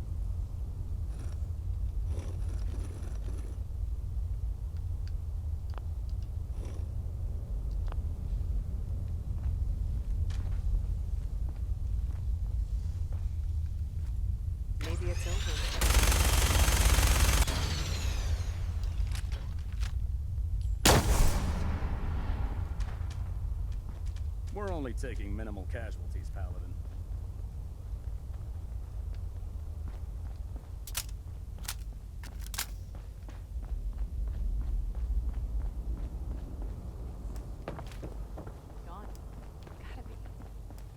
Maybe it's over. We're only taking minimal casualties, Paladin.